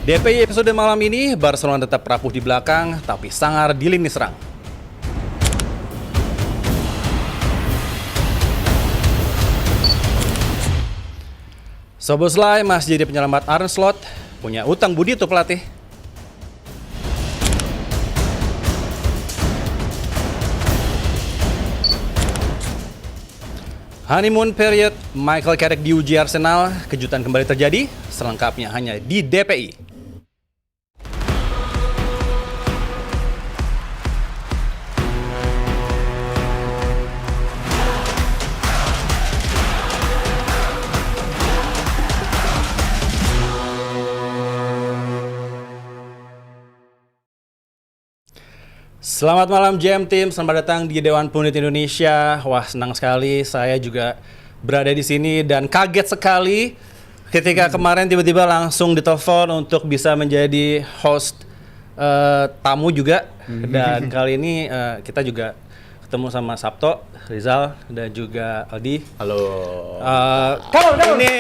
DPI episode malam ini, Barcelona tetap rapuh di belakang, tapi sangar di lini serang. Szoboszlai masih jadi penyelamat Arne Slot, punya utang budi tuh pelatih. Honeymoon period, Michael Carrick diuji Arsenal, kejutan kembali terjadi, selengkapnya hanya di DPI. Selamat malam GM Team, selamat datang di Dewan Pundit Indonesia. Wah, senang sekali saya juga berada di sini dan kaget sekali ketika kemarin tiba-tiba langsung ditelepon untuk bisa menjadi host tamu juga. Dan kali ini kita juga ketemu sama Sabto, Rizal, dan juga Aldi. Halo. Ini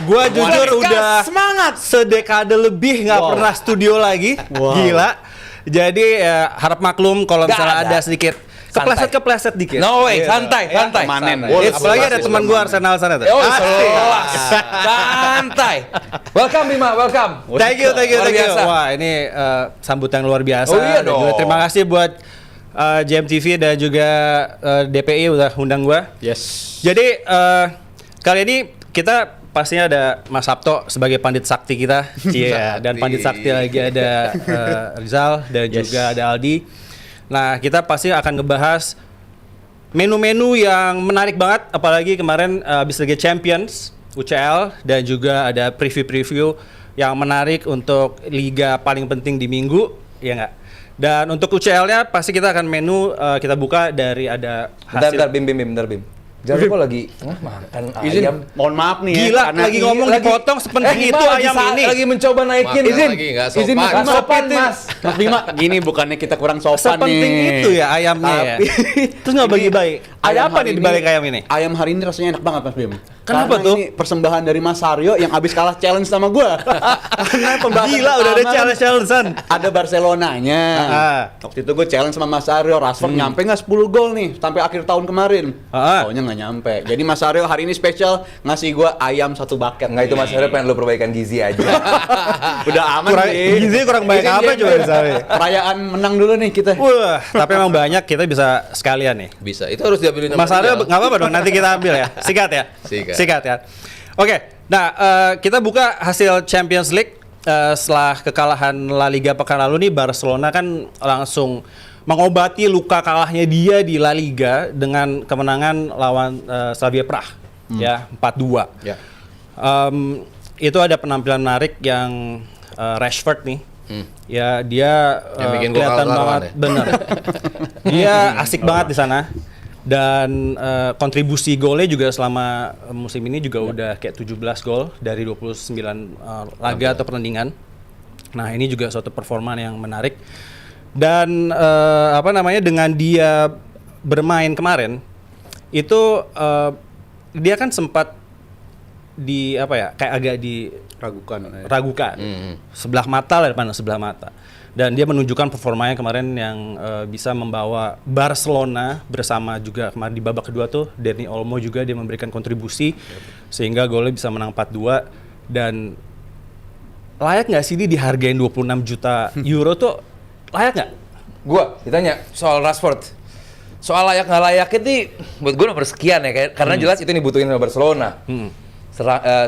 gua jujur udah semangat sedekade lebih nggak pernah studio lagi. Gila. Jadi harap maklum kalau misalnya ada sedikit kepleset dikit. No way, santai. Manen. Apalagi ada teman gua Arsenal sana tuh. Santai. Welcome Bima, welcome. Thank you. biasa. Wah, ini sambutan luar biasa. Oh, iya Dan juga dong. terima kasih buat JMTV dan juga DPI udah undang gua. Yes. Jadi kali ini kita pastinya ada Mas Sabto sebagai pandit sakti kita. Iya, dan pandit sakti lagi ada Rizal dan juga ada Aldi. Nah, kita pasti akan ngebahas menu-menu yang menarik banget, apalagi kemarin habis Liga Champions UCL dan juga ada preview-preview yang menarik untuk liga paling penting di minggu, ya nggak? Dan untuk UCL-nya pasti kita akan menu kita buka dari ada hasil. Bentar, Bim. Jangan lupa lagi makan ayam. Mohon maaf nih Gila, karena lagi ngomong dipotong sepenting itu ayam ini. Lagi mencoba naikin. izin Mas sopan Mas. Mas Bima, gini bukannya kita kurang sopan Sepenting nih. itu ya ayamnya. Tapi Terus nggak bagi-bagi. Ada ayam apa hari nih di balik ayam ini? Ayam hari ini rasanya enak banget Mas Bim. Kenapa Karena tuh? Ini persembahan dari Mas Aryo yang abis kalah challenge sama gua. Karena pembahasan Gila, udah ada pertama challenge-challengean. Ada Barcelonanya. Waktu itu gue challenge sama Mas Aryo, Rashford nyampe nggak 10 gol nih sampai akhir tahun kemarin. Taunya nggak nyampe. Jadi Mas Aryo hari ini spesial ngasih gue ayam 1 bucket. Enggak, itu Mas Hero pengen lu perbaikan gizi aja. Udah aman Gizi kurang baik apa coba misalnya? Perayaan menang dulu nih kita. Wah, tapi emang banyak, kita bisa sekalian nih. Bisa, itu harus diambilin Mas Aryo nggak apa-apa dong, nanti kita ambil ya. Sikat ya. Sikat ya. Oke, nah kita buka hasil Champions League setelah kekalahan La Liga pekan lalu nih. Barcelona kan langsung mengobati luka kalahnya dia di La Liga dengan kemenangan lawan Slavia Prah ya 4-2. Ya. Itu ada penampilan menarik yang Rashford nih. Ya dia Yang bikin gua kelihatan kalah-kalah banget, deh. bener. Dia asik banget di sana. Dan kontribusi golnya juga selama musim ini juga udah kayak 17 gol dari 29 laga atau pertandingan. Nah, ini juga suatu performa yang menarik. Dan dengan dia bermain kemarin itu dia kan sempat kayak agak diragukan. Sebelah mata lah, depan sebelah mata. Dan dia menunjukkan performanya kemarin yang bisa membawa Barcelona bersama juga kemarin di babak kedua tuh Dani Olmo juga dia memberikan kontribusi sehingga golnya bisa menang 4-2. Dan layak nggak sih dia dihargain 26 juta euro tuh layak nggak? Gua ditanya soal Rashford. Soal layak nggak layak itu buat gue nomor sekian ya, karena jelas itu dibutuhin sama Barcelona.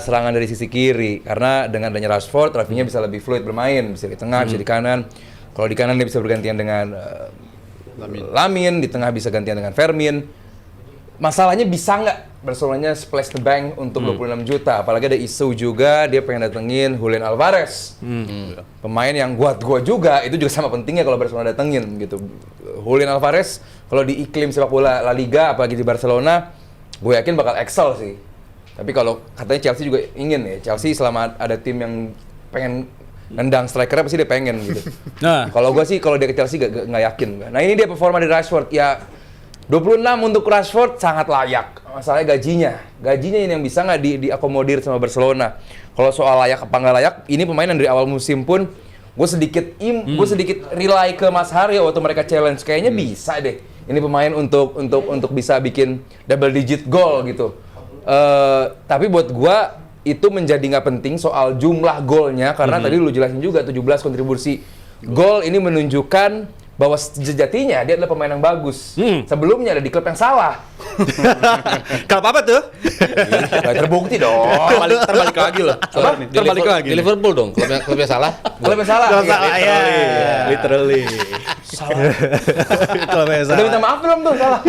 Serangan dari sisi kiri, karena dengan adanya Rashford, Rafinha bisa lebih fluid bermain, bisa di tengah, bisa di kanan. Kalau di kanan dia bisa bergantian dengan Lamin, di tengah bisa gantian dengan Fermin. Masalahnya bisa nggak Barcelonanya splash the bank untuk 26 juta? Apalagi ada isu juga dia pengen datengin Julian Alvarez, pemain yang gua juga, itu juga sama pentingnya kalau Barcelona datengin gitu. Julian Alvarez kalau di iklim sepak bola La Liga, apalagi di Barcelona, gue yakin bakal excel sih. Tapi kalau katanya Chelsea juga ingin ya, Chelsea selama ada tim yang pengen nendang strikernya pasti dia pengen gitu. Nah, kalau gue sih kalau dia ke Chelsea nggak yakin. Nah, ini dia performa di Rashford ya, 26 untuk Rashford sangat layak. masalahnya gajinya ini yang bisa nggak diakomodir sama Barcelona. Kalau soal layak apa nggak layak, ini pemain yang dari awal musim pun gue sedikit rely ke Mas Haryo waktu mereka challenge, kayaknya bisa deh ini pemain untuk bisa bikin double digit goal gitu. Tapi buat gue itu menjadi nggak penting soal jumlah golnya, karena tadi lu jelasin juga 17 kontribusi gol ini menunjukkan bahwa sejatinya dia adalah pemain yang bagus. Sebelumnya ada di klub yang salah. Kalau apa tuh? Gak terbukti dong. Terbalik lagi loh. Terbalik lagi. Di Liverpool dong, klub yang salah. Klub yang salah. Ya. Literally. Salah. Kalau Udah minta maaf belum tuh salah?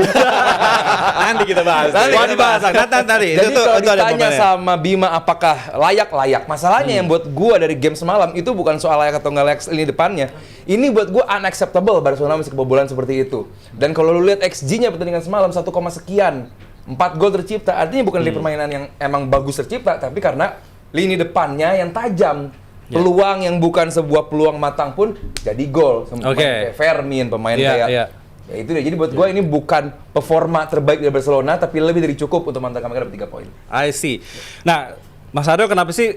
Nanti kita bahas. Wah, dibahas. Nanti. Jadi kalau itu ada ditanya momennya. sama Bima apakah layak, masalahnya yang buat gua dari game semalam itu bukan soal layak atau nggak layak lini depannya. Ini buat gua unacceptable Barcelona masih kebobolan seperti itu. Dan kalau lu lihat XG-nya pertandingan semalam 1, sekian, 4 gol tercipta. Artinya bukan dari permainan yang emang bagus tercipta, tapi karena lini depannya yang tajam. Peluang yang bukan sebuah peluang matang pun jadi gol. Pemain kayak Fermin, pemain kayak ya itu deh. Jadi buat gue ini bukan performa terbaik dari Barcelona, tapi lebih dari cukup untuk mantan mereka dapat 3 poin. I see. Nah, Mas Aryo kenapa sih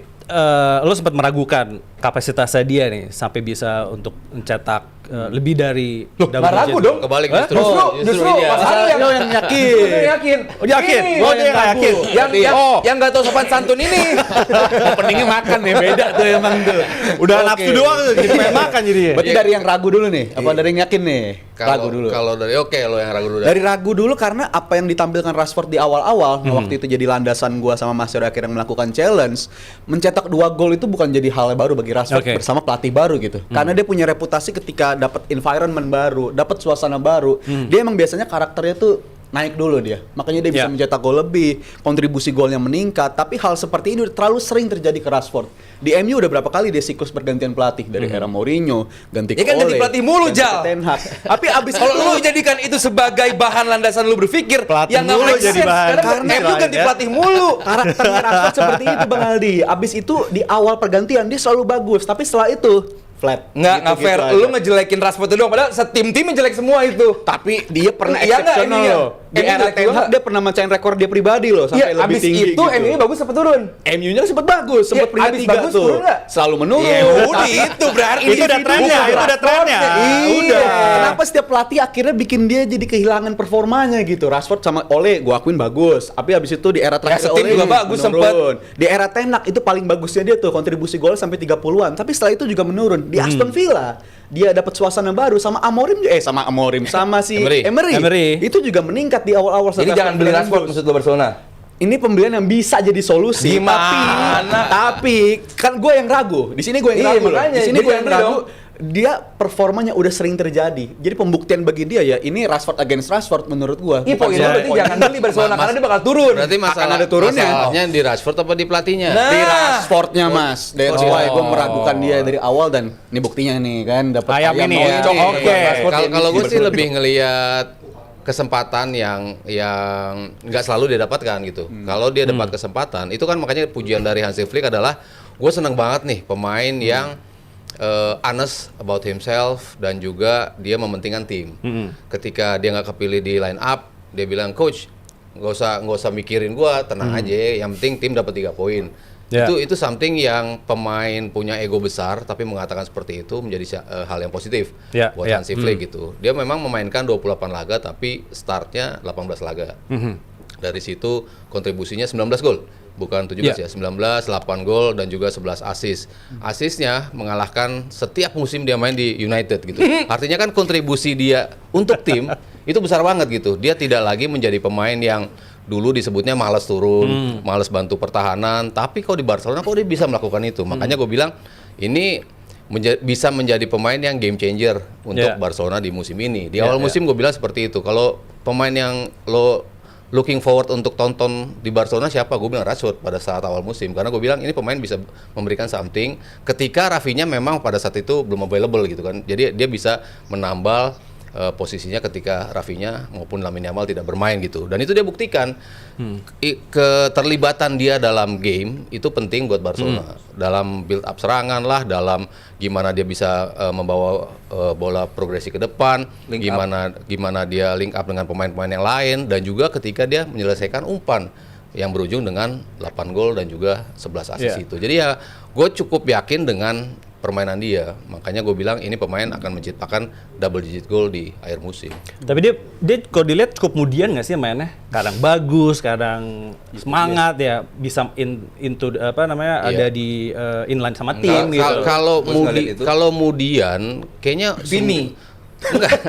lo sempat meragukan kapasitasnya dia nih sampai bisa untuk mencetak lebih dari Nggak ragu dong. Kebalik Justru Mas Aryo yang yakin. Oh, yakin? Ini Oh, dia nggak yakin. Yang nggak tahu sopan santun ini. Openingnya makan nih, beda tuh emang tuh. Udah nafsu doang tuh, jadi pengen makan jadinya. Berarti dari yang ragu dulu nih, apa dari yang yakin nih? Ragu dulu. Kalau dari lo yang ragu dulu. Dari ragu dulu karena apa yang ditampilkan Rashford di awal-awal, waktu itu jadi landasan gua sama Mas Yori akhirnya melakukan challenge, mencetak 2 gol itu bukan jadi hal yang baru bagi Rashford bersama pelatih baru gitu. Karena dia punya reputasi ketika dapat environment baru, dapat suasana baru, dia emang biasanya karakternya tuh naik dulu dia. Makanya dia bisa mencetak gol lebih, kontribusi golnya meningkat. Tapi hal seperti ini terlalu sering terjadi ke Rashford. Di MU udah berapa kali dia siklus pergantian pelatih dari era Mourinho, ganti ke Ya kan Ole, ganti pelatih mulu, ganti ke Jal. Ten Hag. Tapi abis Kalau lu jadikan itu sebagai bahan landasan lu berpikir, Pelatih yang nggak mulu make jadi sense. bahan Karena MU ganti ya. pelatih mulu. karakternya Rashford seperti itu Bang Aldi. Abis itu di awal pergantian dia selalu bagus, tapi setelah itu flat. Nggak fair. aja. Lu ngejelekin Rashford itu doang, padahal setim-tim menjelek semua itu. Tapi dia pernah Iya nggak, exceptional MU-nya? loh. Di MU era jelek Ten juga Hag nggak? dia pernah mecahin rekor dia pribadi loh sampai Iya, lebih abis tinggi itu gitu. MU-nya bagus apa turun? MU-nya sempat bagus, sempat Iya, peringkat abis 3 bagus, tuh. turun nggak? Selalu menurun. Ya udah itu berarti Itu udah trennya, itu udah trennya. Udah. Kenapa setiap pelatih akhirnya bikin dia jadi kehilangan performanya gitu? Rashford sama Ole gua akuin bagus. Tapi abis itu di era terakhir setim Ole juga bagus menurun. Di era Ten Hag itu paling bagusnya dia tuh kontribusi gol sampai 30-an. Tapi setelah itu juga menurun. Di Aston Villa dia dapat suasana baru sama sama si Emery. Itu juga meningkat di awal-awal. Jadi jangan beli Rashford maksud lu Barcelona. Ini pembelian yang bisa jadi solusi. Gimana? Tapi kan gue yang ragu. Di sini gue yang Iya, ragu. Loh. makanya. Di sini Jadi gue yang beli ragu. dong. Dia performanya udah sering terjadi. Jadi pembuktian bagi dia ya ini Rashford against Rashford menurut gue. Iya, poin lu berarti jangan beli Barcelona karena dia bakal turun. Berarti Akan ada turunnya. masalahnya di Rashford apa di pelatihnya? Nah. Di Rashfordnya mas. That's why gue meragukan dia dari awal dan ini buktinya nih kan dapat Ayam ini ya. moncong. Oke. Kalau gue sih lebih ngelihat kesempatan yang nggak selalu dia dapatkan gitu. Kalau dia dapat kesempatan, itu kan makanya pujian dari Hansi Flick adalah gue seneng banget nih pemain yang honest about himself dan juga dia mementingkan tim. Ketika dia nggak kepilih di line up, dia bilang coach nggak usah mikirin gue, tenang aja. Yang penting tim dapat 3 poin. Itu something yang pemain punya ego besar tapi mengatakan seperti itu menjadi hal yang positif buat Hansi Flick gitu. Dia memang memainkan 28 laga tapi startnya 18 laga. Dari situ kontribusinya 19 gol. Bukan 17 ya, 19, 8 gol dan juga 11 assist. Assistnya mengalahkan setiap musim dia main di United gitu. Artinya kan kontribusi dia untuk tim itu besar banget gitu. Dia tidak lagi menjadi pemain yang dulu disebutnya malas turun, malas bantu pertahanan, tapi kok di Barcelona kok dia bisa melakukan itu. Makanya gue bilang ini bisa menjadi pemain yang game changer untuk Barcelona di musim ini. Di awal musim gue bilang seperti itu. Kalau pemain yang lo looking forward untuk tonton di Barcelona siapa? Gue bilang Rashford pada saat awal musim. Karena gue bilang ini pemain bisa memberikan something ketika Rafinha memang pada saat itu belum available gitu kan. Jadi dia bisa menambal posisinya ketika Rafinha maupun Lamine Yamal tidak bermain gitu. Dan itu dia buktikan. Keterlibatan dia dalam game itu penting buat Barcelona. Dalam build up serangan lah, dalam gimana dia bisa membawa bola progresi ke depan, gimana dia link up dengan pemain-pemain yang lain, dan juga ketika dia menyelesaikan umpan yang berujung dengan 8 gol dan juga 11 assist itu. Jadi ya gue cukup yakin dengan permainan dia. Makanya gue bilang ini pemain akan menciptakan double digit gol di akhir musim. Tapi dia kalau dilihat cukup kemudian nggak sih mainnya? Kadang bagus, kadang semangat ya, bisa into ada di inline sama tim gitu. Kalau kemudian kayaknya Vini. Enggak.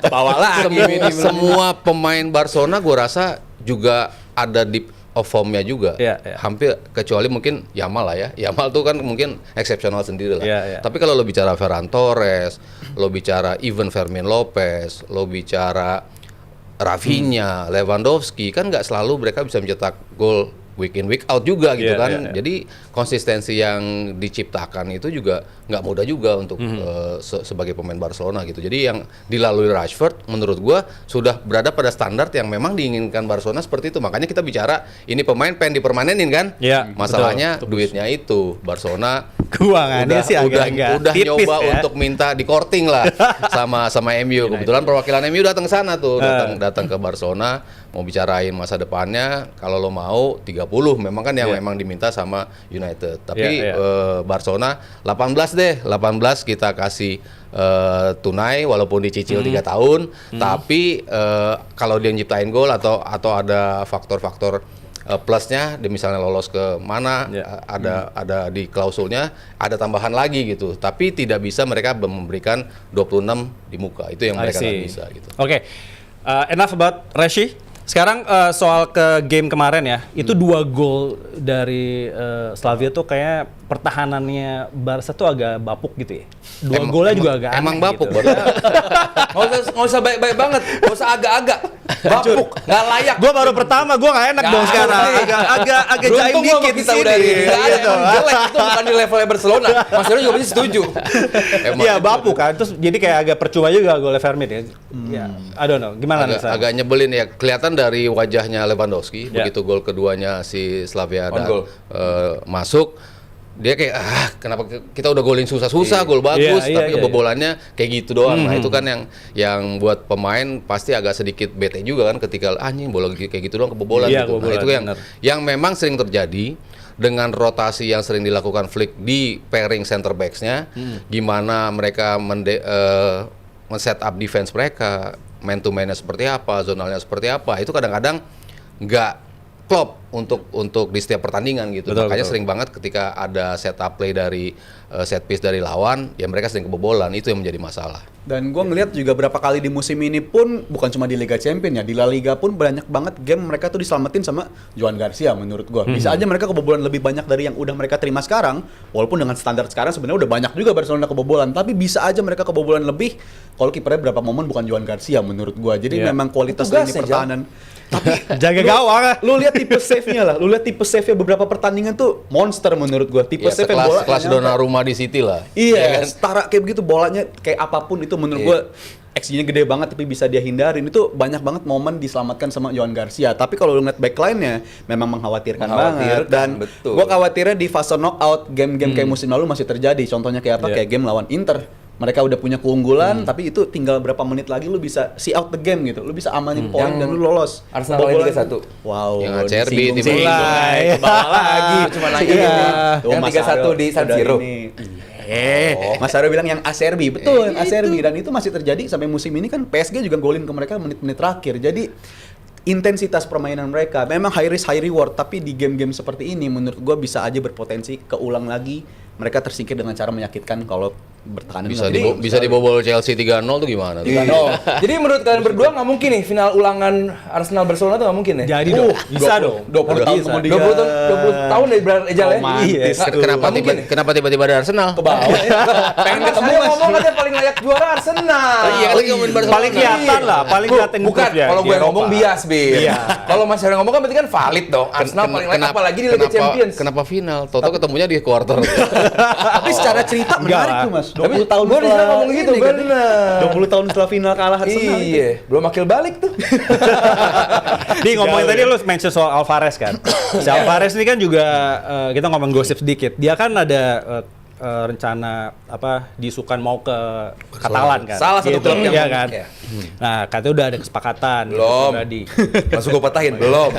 Kebawa lagi. Semua pemain Barcelona gue rasa juga ada di formnya juga, hampir kecuali mungkin Yamal lah ya. Yamal tuh kan mungkin eksepsional sendiri lah. Tapi kalau lo bicara Ferran Torres, lo bicara even Fermin Lopez, lo bicara Rafinha, Lewandowski, kan nggak selalu mereka bisa mencetak gol week in week out juga gitu kan. Jadi konsistensi yang diciptakan itu juga nggak mudah juga untuk sebagai pemain Barcelona gitu. Jadi yang dilalui Rashford menurut gua sudah berada pada standar yang memang diinginkan Barcelona seperti itu. Makanya kita bicara ini pemain pengen dipermanenin kan. Masalahnya betul. Duitnya itu Barcelona keuangannya sih agak-agak udah tipis nyoba ya. untuk minta di korting lah sama MU. Kebetulan perwakilan MU datang ke sana tuh, datang ke Barcelona mau bicarain masa depannya. Kalau lo mau 30 memang kan yang memang diminta sama United. Tapi Barcelona 18 kita kasih tunai walaupun dicicil 3 tahun. Tapi kalau dia nyiptain gol atau ada faktor-faktor plusnya, dia misalnya lolos ke mana, ada di klausulnya, ada tambahan lagi gitu. Tapi tidak bisa mereka memberikan 26 di muka. Itu yang mereka nggak bisa gitu. Oke. Enough about Reshi. Sekarang soal ke game kemarin ya, itu 2 gol dari Slavia tuh kayak pertahanannya Barca tuh agak bapuk gitu ya. 2 golnya juga agak emang aneh bapuk. gitu. Nggak usah baik-baik banget, nggak usah agak-agak. Bapuk, nggak layak. Gue baru pertama, gue nggak enak dong sekarang. Agak jaim dikit kita sini. udah Gitu. jelek, itu bukan di levelnya Barcelona. Mas Hero juga pasti setuju. Iya bapuk kan, terus jadi kayak agak percuma juga golnya Fermin ya. Ya, I don't know, gimana nih? Agak nyebelin ya, kelihatan dari wajahnya Lewandowski begitu gol keduanya si Slavia masuk. Dia kayak kenapa kita udah golin susah-susah, gol bagus, tapi kebobolannya kayak gitu doang. Nah itu kan yang buat pemain pasti agak sedikit bete juga kan ketika anjing bola kayak gitu doang kebobolan gitu. Nah itu yang memang sering terjadi dengan rotasi yang sering dilakukan Flick di pairing center backs-nya, gimana mereka men-set up defense mereka, man to man-nya seperti apa, zonalnya seperti apa, itu kadang-kadang nggak klop untuk di setiap pertandingan gitu. Makanya sering banget ketika ada setup play dari set piece dari lawan, ya mereka sering kebobolan, itu yang menjadi masalah. Dan gue ngeliat juga berapa kali di musim ini pun, bukan cuma di Liga Champions ya, di La Liga pun banyak banget game mereka tuh diselamatin sama Joan Garcia menurut gue. Bisa aja mereka kebobolan lebih banyak dari yang udah mereka terima sekarang, walaupun dengan standar sekarang sebenarnya udah banyak juga Barcelona kebobolan, tapi bisa aja mereka kebobolan lebih kalau kipernya berapa momen bukan Joan Garcia menurut gue. Jadi memang kualitas lini pertahanan. Tapi jaga gawang. Lu lihat tipe save-nya lah. Lu lihat tipe save-nya beberapa pertandingan tuh monster menurut gua. Tipe save yang bola kelas Donnarumma di City lah. Iya, setara kayak begitu bolanya kayak apapun itu menurut gua XG-nya gede banget tapi bisa dia hindarin. Itu banyak banget momen diselamatkan sama Joan Garcia. Tapi kalau lu ngeliat backline-nya memang mengkhawatirkan banget. Dan gua khawatirnya di fase knockout game-game kayak musim lalu masih terjadi. Contohnya kayak apa? Kayak game lawan Inter. Mereka udah punya keunggulan, tapi itu tinggal berapa menit lagi lu bisa see out the game gitu. Lu bisa amanin poin dan lu lolos. Arsenal lawan 3-1. Wow. Yang Acerbi Mulai kebawa lagi. Cuma nanya ini. Yang 3-1 di San Siro. Mas Aryo bilang yang Acerbi, betul yang Acerbi, dan itu masih terjadi sampai musim ini kan PSG juga golin ke mereka menit-menit terakhir. Jadi intensitas permainan mereka memang high risk high reward, tapi di game-game seperti ini menurut gua bisa aja berpotensi keulang lagi. Mereka tersingkir dengan cara menyakitkan kalau bertahan. Bisa dibobol Chelsea 3-0 tuh gimana? Jadi menurut kalian berdua nggak mungkin nih final ulangan Arsenal Barcelona tuh nggak mungkin ya? Jadi dong, bisa dong. 20 tahun kemudian. 20 tahun dari Ejal ya? Kenapa tiba-tiba ada Arsenal? Ke bawah. Pengen ketemu ngomong katanya paling layak juara Arsenal. Iya, lagi ngomongin Barcelona. Paling kelihatan lah, paling kelihatan Bukan, kalau gue ngomong bias, Bir. Kalau Mas Hero ngomong kan berarti kan valid dong. Arsenal paling layak apalagi di Liga Champions. Kenapa final? Toto ketemunya di quarter. Tapi secara cerita menarik tuh Mas. 20 tahun gua di sana ngomong gitu, ini kan, bener. 20 tahun setelah final kalah Arsenal. Iya, belum akil balik tuh. Di ngomongin tadi lu mention soal Alvarez kan. Si Alvarez ini kan juga kita ngomong gosip sedikit. Dia kan ada rencana diisukan mau ke Katalan kan. Salah satu klub yang iya kan. ya. Nah, katanya udah ada kesepakatan Belum. pribadi. Langsung gue patahin, belum.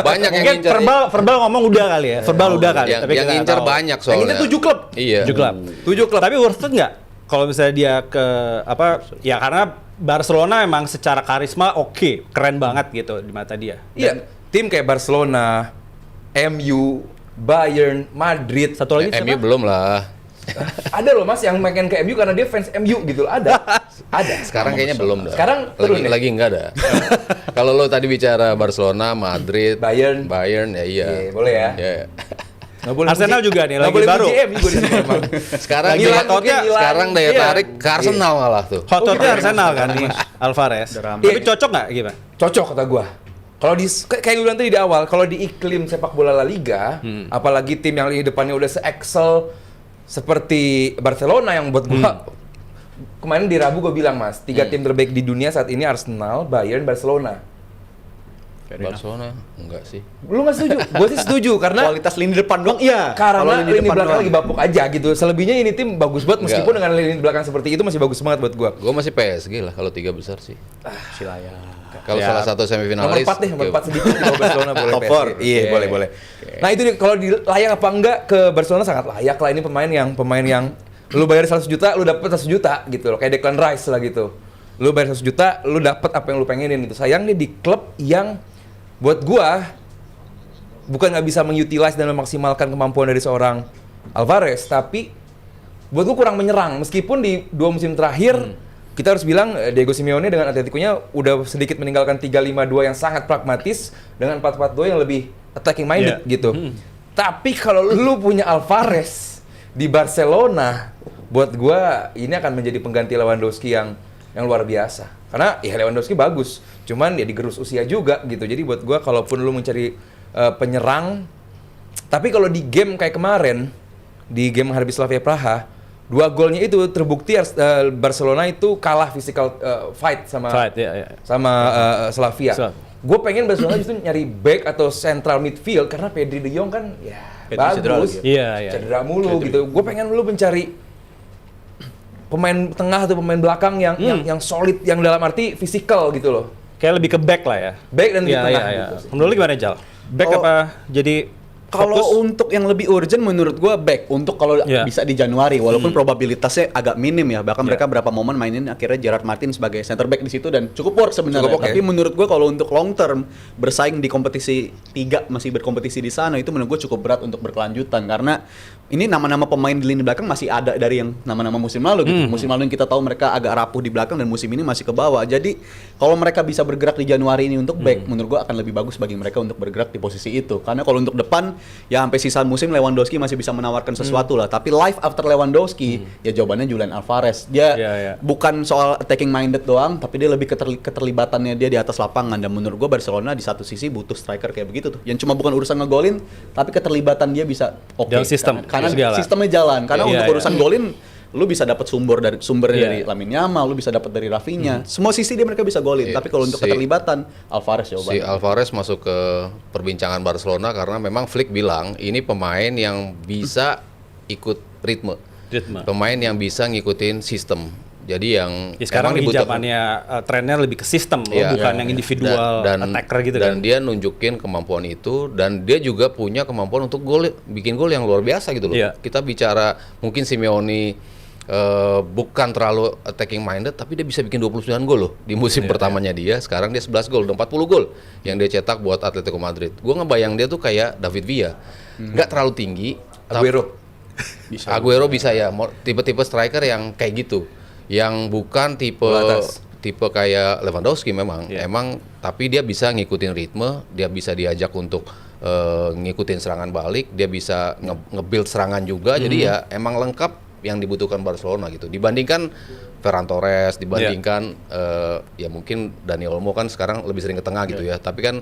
Banyak yang Mungkin ngincer. verbal ngomong udah kali ya. Verbal udah kali. Yang Tapi kita nggak ngincer tahu. banyak Yang soalnya. ngincer 7 klub. Iya. 7 klub. 7 klub. Tapi worth it nggak? Kalau misalnya dia ke ya karena Barcelona memang secara karisma oke, keren banget gitu di mata dia. Iya, tim kayak Barcelona, MU, Bayern, Madrid. Satu lagi MU siapa? belum lah. Ada loh Mas yang main ke MU karena dia fans MU gitu loh. Ada. Ada. Sekarang kayaknya belum dah. Sekarang turun nih? lagi enggak ada. Kalau lo tadi bicara Barcelona, Madrid, Bayern. ya iya. Iya, boleh ya. Iya. Nggak boleh Arsenal muji- juga nih, nggak lagi boleh baru. muji MU gue di sini emang. Sekarang Lagi daya- hot-hotnya, sekarang daya Iya. tarik ke Arsenal malah tuh. Hot-hotnya Arsenal kan nih Alvarez. Drama. Tapi cocok nggak gimana? Cocok kata gua. Kalau di kayak gue bilang tadi di awal, kalau di iklim sepak bola La Liga, apalagi tim yang lini depannya udah se-excel seperti Barcelona yang buat gua kemarin di Rabu gue bilang Mas, 3 tim terbaik di dunia saat ini Arsenal, Bayern, Barcelona. Barcelona enggak sih. Lu nggak setuju? Gue sih setuju karena Kualitas lini depan doang iya. karena Kalau lini belakang doang. lagi bapuk aja gitu. Selebihnya ini tim bagus banget meskipun Enggak. dengan lini belakang seperti itu masih bagus banget buat gua. Gue masih PSG lah kalau 3 besar sih. Silaya. Kalau Ya. salah satu semifinalis. Nomor 4 deh, nomor 4 sedikit di bawah Barcelona boleh Top PSG. four. Iya, Oke. boleh. Nah, itu dia, kalau layak apa enggak ke Barcelona sangat layak lah. Ini pemain yang lu bayar 100 juta, lu dapet 100 juta gitu loh. Kayak Declan Rice lah gitu. Lu bayar 100 juta, lu dapet apa yang lu pengenin gitu. Sayang nih di klub yang buat gua bukan nggak bisa mengutilize dan memaksimalkan kemampuan dari seorang Alvarez, tapi buat gua kurang menyerang. Meskipun di 2 musim terakhir kita harus bilang Diego Simeone dengan Atletico-nya udah sedikit meninggalkan 3-5-2 yang sangat pragmatis dengan 4-4-2 yang lebih attacking minded gitu. Tapi kalau lu punya Alvarez di Barcelona, buat gua ini akan menjadi pengganti Lewandowski yang luar biasa. Karena ya Lewandowski bagus, cuman ya digerus usia juga gitu. Jadi buat gua kalaupun lu mencari penyerang, tapi kalau di game kayak kemarin, di game menghadapi Slavia Praha, 2 golnya itu terbukti Barcelona itu kalah physical fight sama Slavia. Gue pengen Barcelona justru nyari back atau central midfield karena Pedri de Jong kan ya Pedri cedera bagus, lagi Iya. cedera mulu gitu. Gue pengen lu mencari pemain tengah atau pemain belakang yang solid, yang dalam arti fisikal gitu loh. Kayak lebih ke back lah ya. Back dan di Iya, tengah. iya. Gitu. Menurut lu gimana, Jal? Back Kalau- apa jadi Kalau fokus? untuk yang lebih urgent menurut gua back untuk kalau Iya. bisa di Januari walaupun probabilitasnya agak minim ya, bahkan Iya. mereka berapa momen mainin akhirnya Gerard Martin sebagai center back di situ dan cukup work sebenarnya. Cukup oke. Tapi menurut gua kalau untuk long term bersaing di kompetisi 3 masih berkompetisi di sana itu menurut gua cukup berat untuk berkelanjutan karena ini nama-nama pemain di lini belakang masih ada dari yang nama-nama musim lalu gitu. Musim lalu yang kita tahu mereka agak rapuh di belakang dan musim ini masih ke bawah. Jadi kalau mereka bisa bergerak di Januari ini untuk back menurut gua akan lebih bagus bagi mereka untuk bergerak di posisi itu. Karena kalau untuk depan ya sampai sisa musim Lewandowski masih bisa menawarkan sesuatu lah. Tapi life after Lewandowski ya jawabannya Julian Alvarez. Dia Iya, iya. bukan soal attacking minded doang, tapi dia lebih keterlibatannya dia di atas lapangan. Dan menurut gua Barcelona di satu sisi butuh striker kayak begitu tuh. Yang cuma bukan urusan ngegolin, tapi keterlibatan dia bisa oke. Dan sistem, Karena segala. sistemnya jalan. Karena Iya, untuk iya. urusan golin lu bisa dapat sumbernya Iya. dari Lamine Yamal, lu bisa dapat dari Rafinha. Semua sisi dia mereka bisa golin. Iya. Tapi kalau untuk Si- keterlibatan Alvarez Si jawabannya. Alvarez masuk ke perbincangan Barcelona karena memang Flick bilang ini pemain yang bisa ikut ritme. Pemain yang bisa ngikutin sistem. Jadi yang Ya, sekarang emang dibutuhkan. hijabannya trennya lebih ke sistem, Iya. bukan yang individual attacker gitu dan kan. dia nunjukin kemampuan itu dan dia juga punya kemampuan untuk bikin gol yang luar biasa gitu loh. Iya. Kita bicara mungkin Simeone bukan terlalu attacking minded tapi dia bisa bikin 29 gol loh di musim pertamanya dia. Sekarang dia 11 gol, udah 40 gol yang dia cetak buat Atletico Madrid. Gua ngebayang dia tuh kayak David Villa. Nggak terlalu tinggi. Aguero. Aguero bisa ya, tipe-tipe striker yang kayak gitu. Yang bukan tipe Bola atas. tipe kayak Lewandowski memang. Iya. Emang tapi dia bisa ngikutin ritme, dia bisa diajak untuk ngikutin serangan balik, dia bisa nge-build serangan juga. Jadi ya emang lengkap yang dibutuhkan Barcelona gitu. Dibandingkan Ferran Torres, dibandingkan ya mungkin Dani Olmo kan sekarang lebih sering ke tengah gitu ya. Tapi kan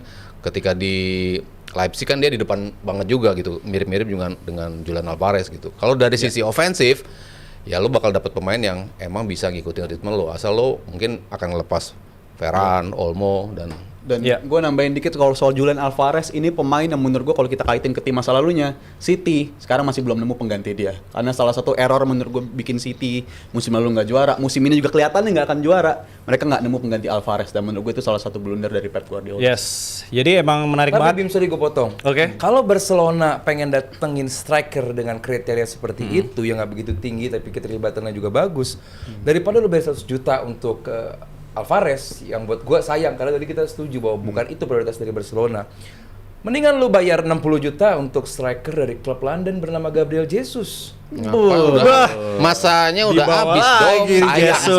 ketika di Leipzig kan dia di depan banget juga gitu. Mirip-mirip dengan Julian Alvarez gitu. Kalau dari sisi ofensif ya lo bakal dapet pemain yang emang bisa ngikutin ritme lo. Asal lo mungkin akan ngelepas Ferran, Olmo dan gue nambahin dikit kalau soal Julian Alvarez, ini pemain yang menurut gue kalau kita kaitin ke tim masa lalunya, City sekarang masih belum nemu pengganti dia. Karena salah satu error menurut gue bikin City musim lalu nggak juara, musim ini juga kelihatannya nggak akan juara. Mereka nggak nemu pengganti Alvarez dan menurut gue itu salah satu blunder dari Pep Guardiola. Yes, jadi emang menarik Tapi banget. Bim, sorry gue potong. Oke. Kalau Barcelona pengen datengin striker dengan kriteria seperti itu yang nggak begitu tinggi tapi keterlibatannya juga bagus, daripada lu bayar 100 juta untuk Alvarez, yang buat gue sayang karena tadi kita setuju bahwa bukan itu prioritas dari Barcelona. Mendingan lu bayar 60 juta untuk striker dari klub London bernama Gabriel Jesus. udah masanya udah Dibawa habis dong. lagi Jesus.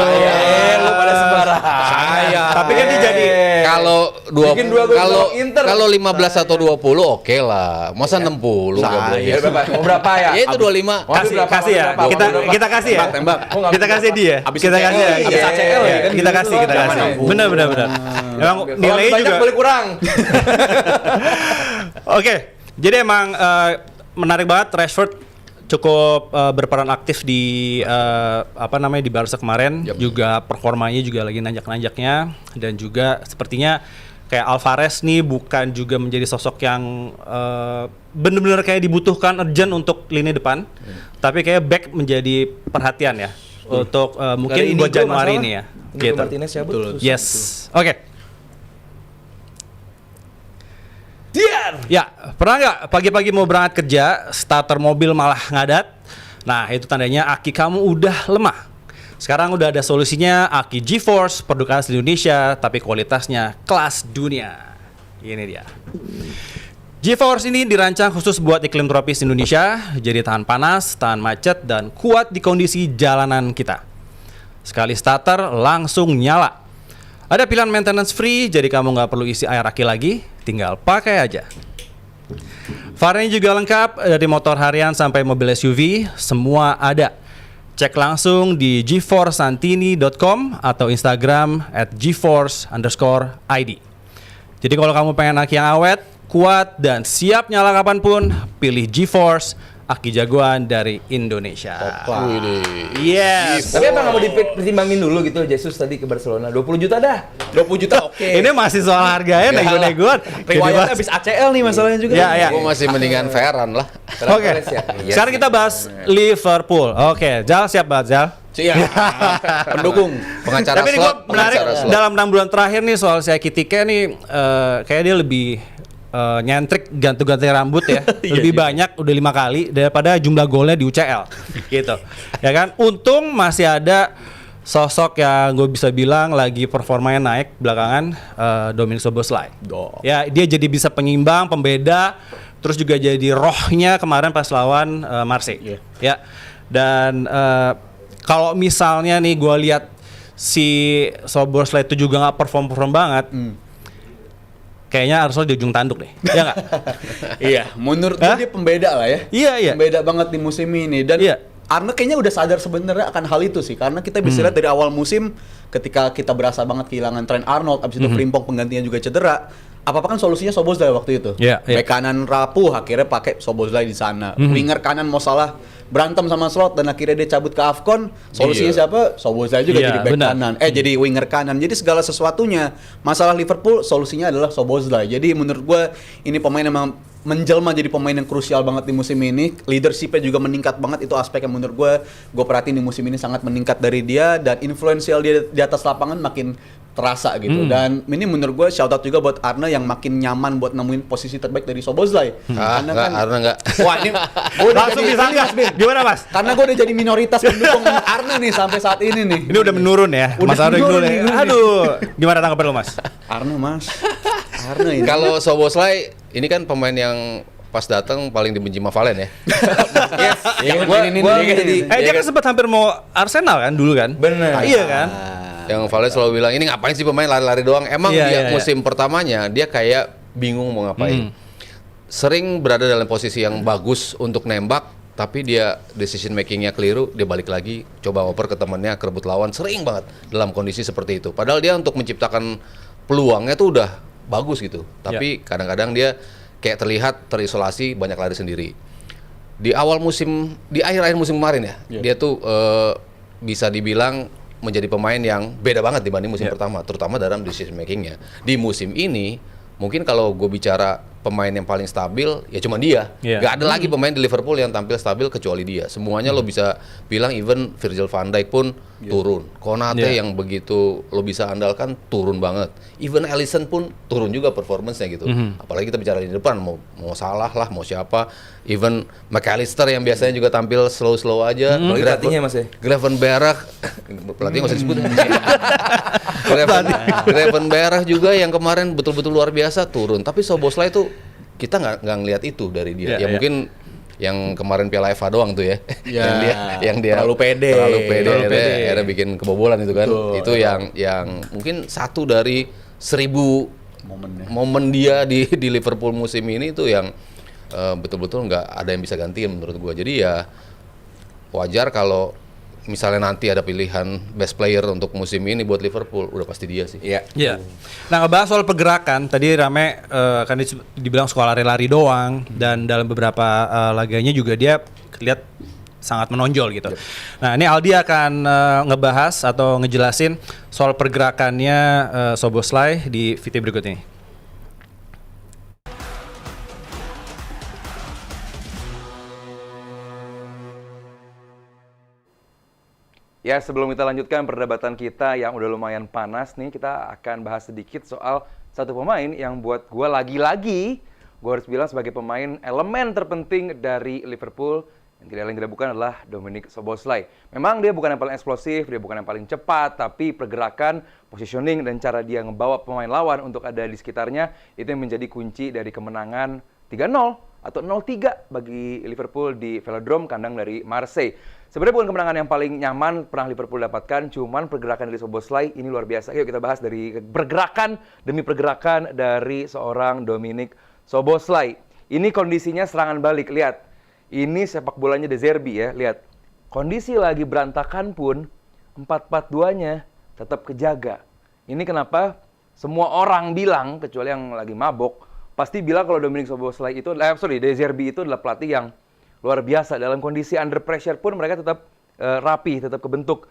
Lu pada sembarang. Tapi kan dia jadi Kalau Bikin dua gol kalau lawan Inter. kalau 15 atau 20 oke lah. Masa 60 Gabriel Ya, Jesus? berapa? Mau berapa ya? Ya itu 25. kasih berapa? kasih ya. Berapa? Kita kasih ya. Tembak. Kita kasih dia. Abis Kita ACL, kasih ya. abis Iya, ACL iya, ya kan, kita gitu kasih, loh, kita jangan kasih. ampun. Benar. Emang Kalau nilainya banyak juga. boleh kurang. Oke, jadi emang menarik banget. Rashford cukup berperan aktif di di Barca kemarin. Juga performanya juga lagi nanjak-nanjaknya, dan juga sepertinya kayak Alvarez nih bukan juga menjadi sosok yang benar-benar kayak dibutuhkan urgent untuk lini depan, tapi kayak back menjadi perhatian ya untuk mungkin buat Januari ini ya. Gitu. Martinez cabut. Yes. Oke. Ya, pernah nggak pagi-pagi mau berangkat kerja, starter mobil malah ngadat? Nah, itu tandanya aki kamu udah lemah. Sekarang udah ada solusinya, aki GeForce, produk asli Indonesia, tapi kualitasnya kelas dunia. Ini dia. GeForce ini dirancang khusus buat iklim tropis Indonesia, jadi tahan panas, tahan macet, dan kuat di kondisi jalanan kita. Sekali starter, langsung nyala. Ada pilihan maintenance free, jadi kamu nggak perlu isi air aki lagi, tinggal pakai aja. Variannya juga lengkap, dari motor harian sampai mobil SUV, semua ada. Cek langsung di geforcesantini.com atau Instagram @geforce_id. Jadi kalau kamu pengen aki yang awet, kuat, dan siap nyala kapanpun, pilih GeForce, aki jagoan dari Indonesia. Yes. Tapi apa nggak mau dipertimbangin dulu gitu Jesus tadi ke Barcelona? 20 juta dah. 20 juta oke. Ini masih soal harganya nego-negoan. Riwayatnya habis ACL nih masalahnya juga. Ya. Gue masih mendingan Ferran lah. Oke. Sekarang kita bahas Liverpool. Oke, Jal siap banget Jal. Iya. Pendukung. Pengacara Tapi ini gue slot, menarik pengacara slot. dalam 6 bulan terakhir nih soal si Ekitike nih kayak dia lebih nyentrik ganti-ganti rambut ya. Lebih banyak udah 5 kali daripada jumlah golnya di UCL gitu. Ya kan? Untung masih ada sosok yang gue bisa bilang lagi performanya naik belakangan, Dominic Szoboszlai. Ya, dia jadi bisa penyimbang, pembeda, terus juga jadi rohnya kemarin pas lawan Marseille. Ya. Dan kalau misalnya nih gue lihat si Szoboszlai itu juga nggak perform banget, kayaknya harusnya di ujung tanduk deh, ya nggak? Iya, menurut gue dia pembeda lah ya. Iya. Pembeda banget di musim ini dan Iya. Arne kayaknya udah sadar sebenarnya akan hal itu sih, karena kita bisa lihat dari awal musim ketika kita berasa banget kehilangan Trent Arnold, abis itu Frimpong penggantinya juga cedera. Apa-apa kan solusinya Szoboszlai waktu itu. Iya. Bek kanan rapuh, akhirnya pakai Szoboszlai di sana. Winger kanan mau salah berantem sama Slot dan akhirnya dia cabut ke AFCON. Solusinya siapa? Szoboszlai juga Iya, jadi bek benar. kanan. Jadi winger kanan. Jadi segala sesuatunya masalah Liverpool solusinya adalah Szoboszlai. Jadi menurut gue ini pemain yang memang menjelma jadi pemain yang krusial banget di musim ini. Leadership-nya juga meningkat banget, itu aspek yang menurut gue perhatiin di musim ini sangat meningkat dari dia, dan influensial dia di atas lapangan makin terasa gitu. Dan ini menurut gue shout out juga buat Arne yang makin nyaman buat nemuin posisi terbaik dari Szoboszlai. Karena enggak. Wah ini gua udah Langsung jadi- disangka. Gimana Mas? karena gue udah jadi minoritas pendukung Arne nih sampai saat ini nih. Ini udah menurun ya, Udah Mas Arno menurun dulu nih, ya. nih. Aduh, gimana tanggapan lo Mas? Arne mas, Arne ini. Kalau Szoboszlai ini kan pemain yang pas datang paling dibenci sama Valen ya. Gua jadi Dia kan sempat hampir mau Arsenal kan dulu kan? Bener. Iya kan? Yang Valen selalu bilang ini ngapain sih pemain lari-lari doang. Emang Iya, dia iya, musim pertamanya dia kayak bingung mau ngapain. Sering berada dalam posisi yang bagus untuk nembak, tapi dia decision makingnya keliru, dia balik lagi coba oper ke temannya, ke rebut lawan, sering banget dalam kondisi seperti itu. Padahal dia untuk menciptakan peluangnya tuh udah bagus gitu, tapi kadang-kadang dia kayak terlihat terisolasi, banyak lari sendiri. di akhir-akhir musim kemarin ya, dia tuh bisa dibilang menjadi pemain yang beda banget dibanding musim pertama, terutama dalam decision makingnya. Di musim ini, mungkin kalau gue bicara pemain yang paling stabil, ya cuma dia. Gak ada lagi pemain di Liverpool yang tampil stabil kecuali dia. Semuanya lo bisa bilang, even Virgil van Dijk pun turun. Konate yang begitu lo bisa andalkan turun banget. Even Alisson pun turun juga performance-nya gitu. Apalagi kita bicara di depan, mau Salah lah, mau siapa. Even McAllister yang biasanya juga tampil slow-slow aja. Pelatihnya Mas ya? Gravenberch, pelatihnya nggak usah disebut. Gravenberch juga yang kemarin betul-betul luar biasa turun. Tapi Szoboszlai itu kita nggak ngelihat itu dari dia. Mungkin yang kemarin Piala FA doang tuh ya. yang dia terlalu pede. Akhirnya bikin kebobolan itu kan. Betul. Itu yang mungkin satu dari 1000 momen dia di Liverpool musim ini itu yang betul-betul nggak ada yang bisa gantiin menurut gua. Jadi ya wajar kalau misalnya nanti ada pilihan best player untuk musim ini buat Liverpool, udah pasti dia sih. Iya. Nah, ngebahas soal pergerakan, tadi Rame kan dibilang sekolah lari doang, dan dalam beberapa laganya juga dia lihat sangat menonjol gitu. Nah, ini Aldi akan ngebahas atau ngejelasin soal pergerakannya Szoboszlai di VT berikut ini. Ya, sebelum kita lanjutkan perdebatan kita yang udah lumayan panas nih, kita akan bahas sedikit soal satu pemain yang buat gue lagi-lagi, gue harus bilang sebagai pemain elemen terpenting dari Liverpool, yang tidak lain tidak bukan adalah Dominik Szoboszlai. Memang dia bukan yang paling eksplosif, dia bukan yang paling cepat, tapi pergerakan, positioning, dan cara dia ngebawa pemain lawan untuk ada di sekitarnya, itu yang menjadi kunci dari kemenangan 3-0 atau 0-3 bagi Liverpool di Velodrome, kandang dari Marseille. Sebenarnya bukan kemenangan yang paling nyaman pernah Liverpool dapatkan, cuman pergerakan dari Szoboszlai ini luar biasa. Yuk kita bahas dari pergerakan demi pergerakan dari seorang Dominik Szoboszlai. Ini kondisinya serangan balik, lihat. Ini sepak bolanya De Zerbi ya, lihat. Kondisi lagi berantakan pun 4-4-2-nya tetap kejaga. Ini kenapa semua orang bilang, kecuali yang lagi mabok, pasti bilang kalau Dominik Szoboszlai itu, De Zerbi itu adalah pelatih yang luar biasa. Dalam kondisi under pressure pun mereka tetap rapi, tetap kebentuk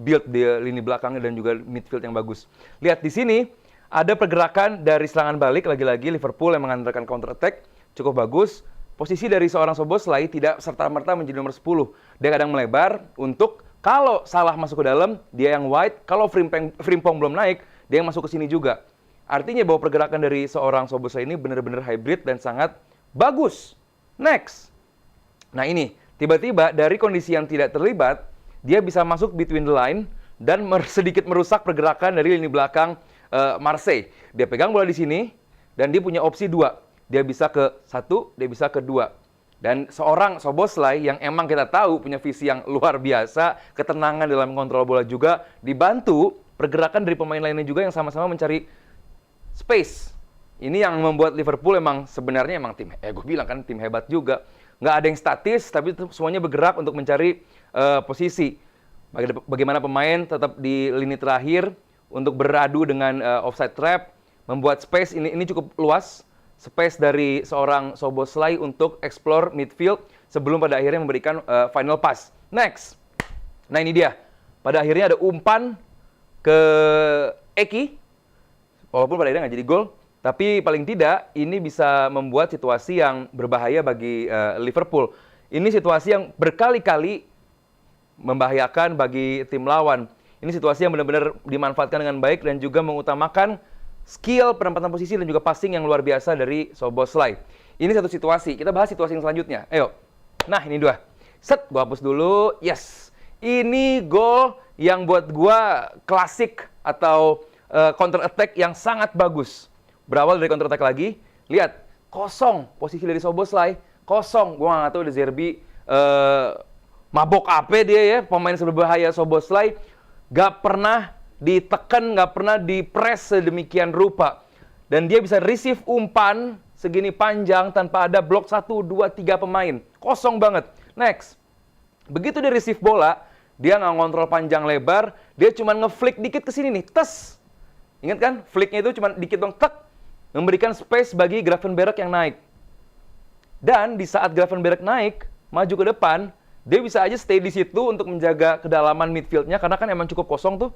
build di lini belakangnya dan juga midfield yang bagus. Lihat di sini ada pergerakan dari serangan balik, lagi-lagi Liverpool yang mengandalkan counter attack cukup bagus. Posisi dari seorang Szoboszlai tidak serta-merta menjadi nomor 10. Dia kadang melebar untuk kalau Salah masuk ke dalam, dia yang wide. Kalau Frimpong belum naik, dia yang masuk ke sini juga. Artinya bahwa pergerakan dari seorang Szoboszlai ini benar-benar hybrid dan sangat bagus. Next. Nah ini, tiba-tiba dari kondisi yang tidak terlibat, dia bisa masuk between the line dan sedikit merusak pergerakan dari lini belakang Marseille. Dia pegang bola di sini dan dia punya opsi 2. Dia bisa ke 1, dia bisa ke 2. Dan seorang Szoboszlai yang emang kita tahu punya visi yang luar biasa, ketenangan dalam kontrol bola juga, dibantu pergerakan dari pemain lainnya juga yang sama-sama mencari space. Ini yang membuat Liverpool sebenarnya tim, gue bilang kan tim hebat juga. Nggak ada yang statis, tapi semuanya bergerak untuk mencari posisi. Bagaimana pemain tetap di lini terakhir untuk beradu dengan offside trap, membuat space ini cukup luas, space dari seorang Szoboszlai untuk explore midfield sebelum pada akhirnya memberikan final pass. Next. Nah ini dia. Pada akhirnya ada umpan ke Eki, walaupun pada akhirnya nggak jadi gol. Tapi paling tidak ini bisa membuat situasi yang berbahaya bagi Liverpool. Ini situasi yang berkali-kali membahayakan bagi tim lawan. Ini situasi yang benar-benar dimanfaatkan dengan baik dan juga mengutamakan skill penempatan posisi dan juga passing yang luar biasa dari Szoboszlai. Ini satu situasi. Kita bahas situasi yang selanjutnya. Ayo. Nah, ini dua. Set, gua hapus dulu. Yes. Ini gol yang buat gua klasik atau counter attack yang sangat bagus. Berawal dari counter attack lagi, lihat, kosong posisi dari Szoboszlai, kosong. Gua nggak tahu De Zerbi mabok apa dia ya, pemain seberbahaya Szoboszlai, nggak pernah ditekan, nggak pernah dipres sedemikian rupa. Dan dia bisa receive umpan segini panjang tanpa ada blok 1, 2, 3 pemain. Kosong banget. Next. Begitu dia receive bola, dia nggak ngontrol panjang lebar, dia cuma ngeflick dikit ke sini nih, tes. Ingat kan? Flicknya itu cuma dikit dong, tek. Memberikan space bagi Gravenberch yang naik. Dan di saat Gravenberch naik, maju ke depan, dia bisa aja stay di situ untuk menjaga kedalaman midfieldnya karena kan emang cukup kosong tuh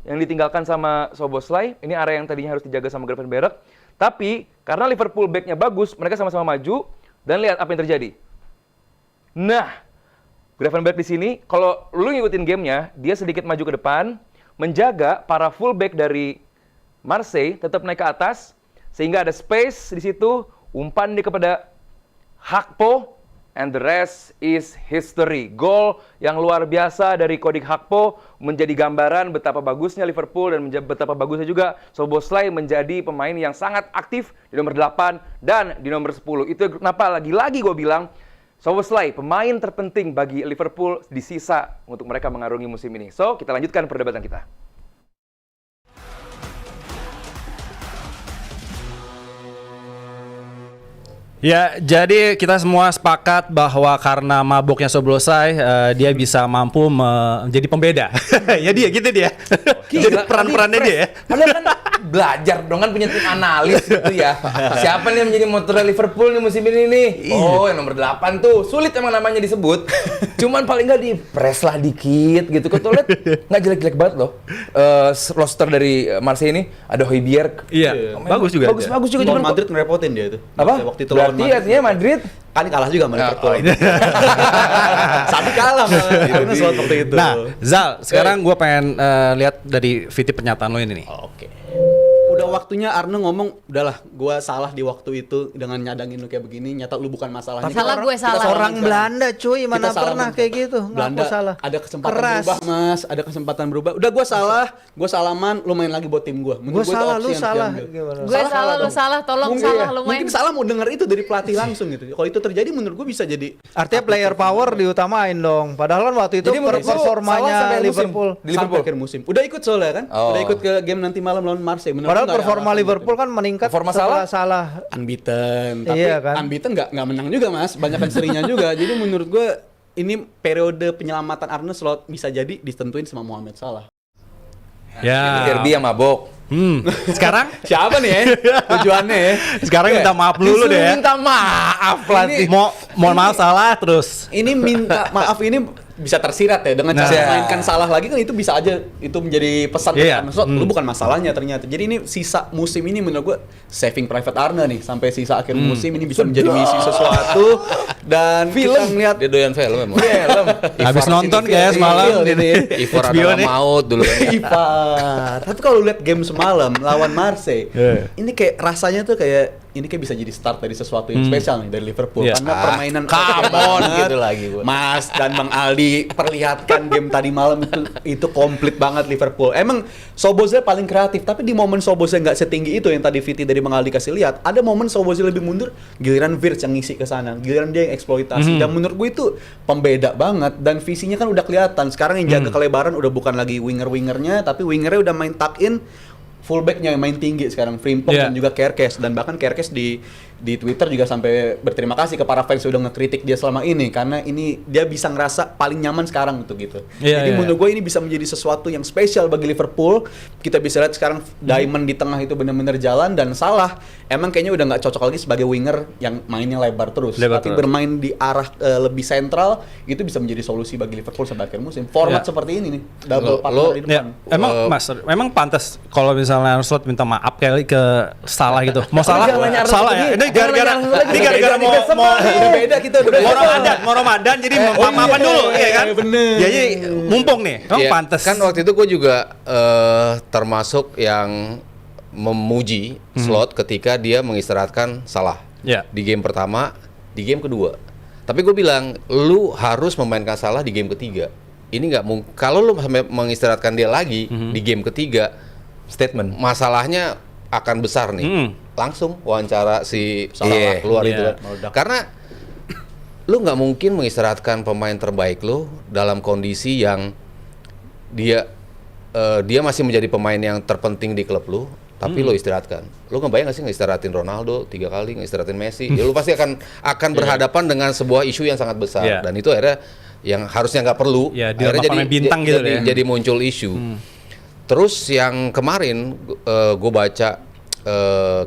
yang ditinggalkan sama Szoboszlai. Ini area yang tadinya harus dijaga sama Gravenberch. Tapi karena Liverpool back-nya bagus, mereka sama-sama maju dan lihat apa yang terjadi. Nah, Gravenberch di sini kalau lu ngikutin gamenya, dia sedikit maju ke depan, menjaga para fullback dari Marseille tetap naik ke atas sehingga ada space di situ, umpan dia kepada Gakpo, and the rest is history. Gol yang luar biasa dari Cody Gakpo menjadi gambaran betapa bagusnya Liverpool dan betapa bagusnya juga Szoboszlai menjadi pemain yang sangat aktif di nomor 8 dan di nomor 10. Itu kenapa lagi-lagi gue bilang Szoboszlai pemain terpenting bagi Liverpool di sisa untuk mereka mengarungi musim ini. So, kita lanjutkan perdebatan kita. Ya, jadi kita semua sepakat bahwa karena maboknya Szoboszlai, dia bisa mampu menjadi pembeda. Ya dia, gitu dia. Jadi peran-perannya dia ya. Padahal kan belajar dong kan punya tim analis gitu ya. Siapa nih yang menjadi motor Liverpool nih musim ini nih? Oh, yang nomor 8 tuh. Sulit emang namanya disebut. Cuman paling nggak di-press lah dikit gitu. Kau lihat nggak jelek-jelek banget loh. Roster dari Marseille ini ada Højbjerg. Iya, bagus juga. Bagus juga. Lawan Cuman Madrid ngerepotin dia itu. apa? Waktu itu lawan Berarti Madrid. artinya Madrid Kan kalah juga sama Liverpool. Sabi kalah malah. Karena slot waktu itu. Nah, Zal, sekarang gue pengen lihat dari VT pernyataan lo ini nih. Oke. Udah waktunya Arne ngomong, udahlah, gua salah di waktu itu dengan nyadangin lu kayak begini, nyata lu bukan masalahnya. Salah gue salah. Orang Belanda cuy, mana Kita salah pernah banget. kayak gitu. Belanda Ngaku salah. ada kesempatan Keras. berubah, Mas. Ada kesempatan berubah. Udah gua salaman, lu main lagi buat tim gua. Gue salah, lu opsi yang salah. diambil. Gimana? Gue salah, lu dong. salah, tolong Mungkin salah, ya. lu main. Mungkin salah mau denger itu dari pelatih langsung gitu. Kalau itu terjadi menurut gua bisa jadi Artinya player power diutamain dong. Padahal kan waktu itu Jadi menurut lu salah performanya sampai musim? Liverpool. Di Liverpool. sampai akhir musim. Udah ikut soalnya kan? Oh. Udah ikut ke game nanti malam lawan Marseille. Menurut Padahal gua nggak ada performa alasan Liverpool gitu. kan meningkat Performa setelah salah. Unbeaten, tapi Iya kan? unbeaten nggak menang juga Mas, banyak serinya juga. Jadi menurut gue ini periode penyelamatan Arne Slot bisa jadi ditentuin sama Mohamed Salah. Ya. Derby yang mabok. Sekarang Siapa nih ya tujuannya ya? sekarang minta maaf dulu Disuruh deh ya. minta maaf pelatih. Mohon maaf salah terus. Ini minta maaf ini bisa tersirat ya dengan cara Nah. mainkan Salah lagi kan itu bisa aja itu menjadi pesan Iya. Arne Slot. Lu bukan masalahnya ternyata. Jadi ini sisa musim ini menurut gue saving Private Arne nih sampai sisa akhir musim ini bisa menjadi misi sesuatu dan kita ngeliat Dia doyan film emang. film. Habis nonton kayak semalam Iya, ini. Ivor HBO adalah nih. maut dulu. Ipar. Tapi kalau lihat game semalam lawan Marseille, ini kayak rasanya tuh kayak ini kayak bisa jadi start dari sesuatu yang spesial nih dari Liverpool Iya. karena permainan come oke on, banget. gitu lagi gua. Mas dan Bang Aldi perlihatkan game tadi malam itu komplit banget Liverpool. Emang Szoboszlai paling kreatif, tapi di momen Szoboszlai nggak setinggi itu yang tadi Viti dari Bang Aldi kasih lihat, ada momen Szoboszlai lebih mundur, giliran Wirtz yang ngisi ke sana, giliran dia yang eksploitasi. Dan menurut gue itu pembeda banget dan visinya kan udah kelihatan. Sekarang yang jaga kelebaran udah bukan lagi winger-wingernya, tapi wingernya udah main tuck in, fullbacknya yang main tinggi sekarang, Frimpong Yeah. dan juga Kerkes, dan bahkan Kerkes di Twitter juga sampai berterima kasih ke para fans yang udah ngekritik dia selama ini karena ini dia bisa ngerasa paling nyaman sekarang untuk gitu. Yeah, Jadi yeah. menurut gue ini bisa menjadi sesuatu yang spesial bagi Liverpool. Kita bisa lihat sekarang Diamond di tengah itu benar-benar jalan dan Salah emang kayaknya udah nggak cocok lagi sebagai winger yang mainnya lebar terus. Lebar Tapi terus. bermain di arah lebih sentral itu bisa menjadi solusi bagi Liverpool sampai akhir musim. Format Yeah. seperti ini nih, double Lo- partner lo- di Ya, depan. emang Mas, memang pantas kalau misalnya Slot minta maaf kali ke Salah gitu. Mau Salah? jangan nanya Arnold Salah ya. begini. Ini gara-gara Jangan nanya ini gara-gara Arnold lagi. mau Udah beda kita udah mau Ramadan jadi maaf-maafan dulu ya kan. bener. Jadi mumpung nih, emang Iya, pantas. Kan waktu itu gue juga termasuk yang memuji Slot ketika dia mengistirahatkan Salah. Ya. Di game pertama, di game kedua. Tapi gue bilang, lu harus memainkan Salah di game ketiga. Ini nggak mungkin. Kalau lu sampai mengistirahatkan dia lagi di game ketiga, Statement. masalahnya akan besar nih. Langsung wawancara si Salah Iya, keluar iya. itu kan. Karena lu nggak mungkin mengistirahatkan pemain terbaik lu dalam kondisi yang dia masih menjadi pemain yang terpenting di klub lu, tapi lu istirahatkan. Lu ngebayang nggak sih ngistirahatin Ronaldo 3 kali, ngistirahatin Messi? Ya lu pasti akan berhadapan dengan sebuah isu yang sangat besar. Iya. Dan itu akhirnya yang harusnya nggak perlu, Iya, akhirnya dilema pemain bintang gitu ya. jadi muncul isu. Terus yang kemarin gue baca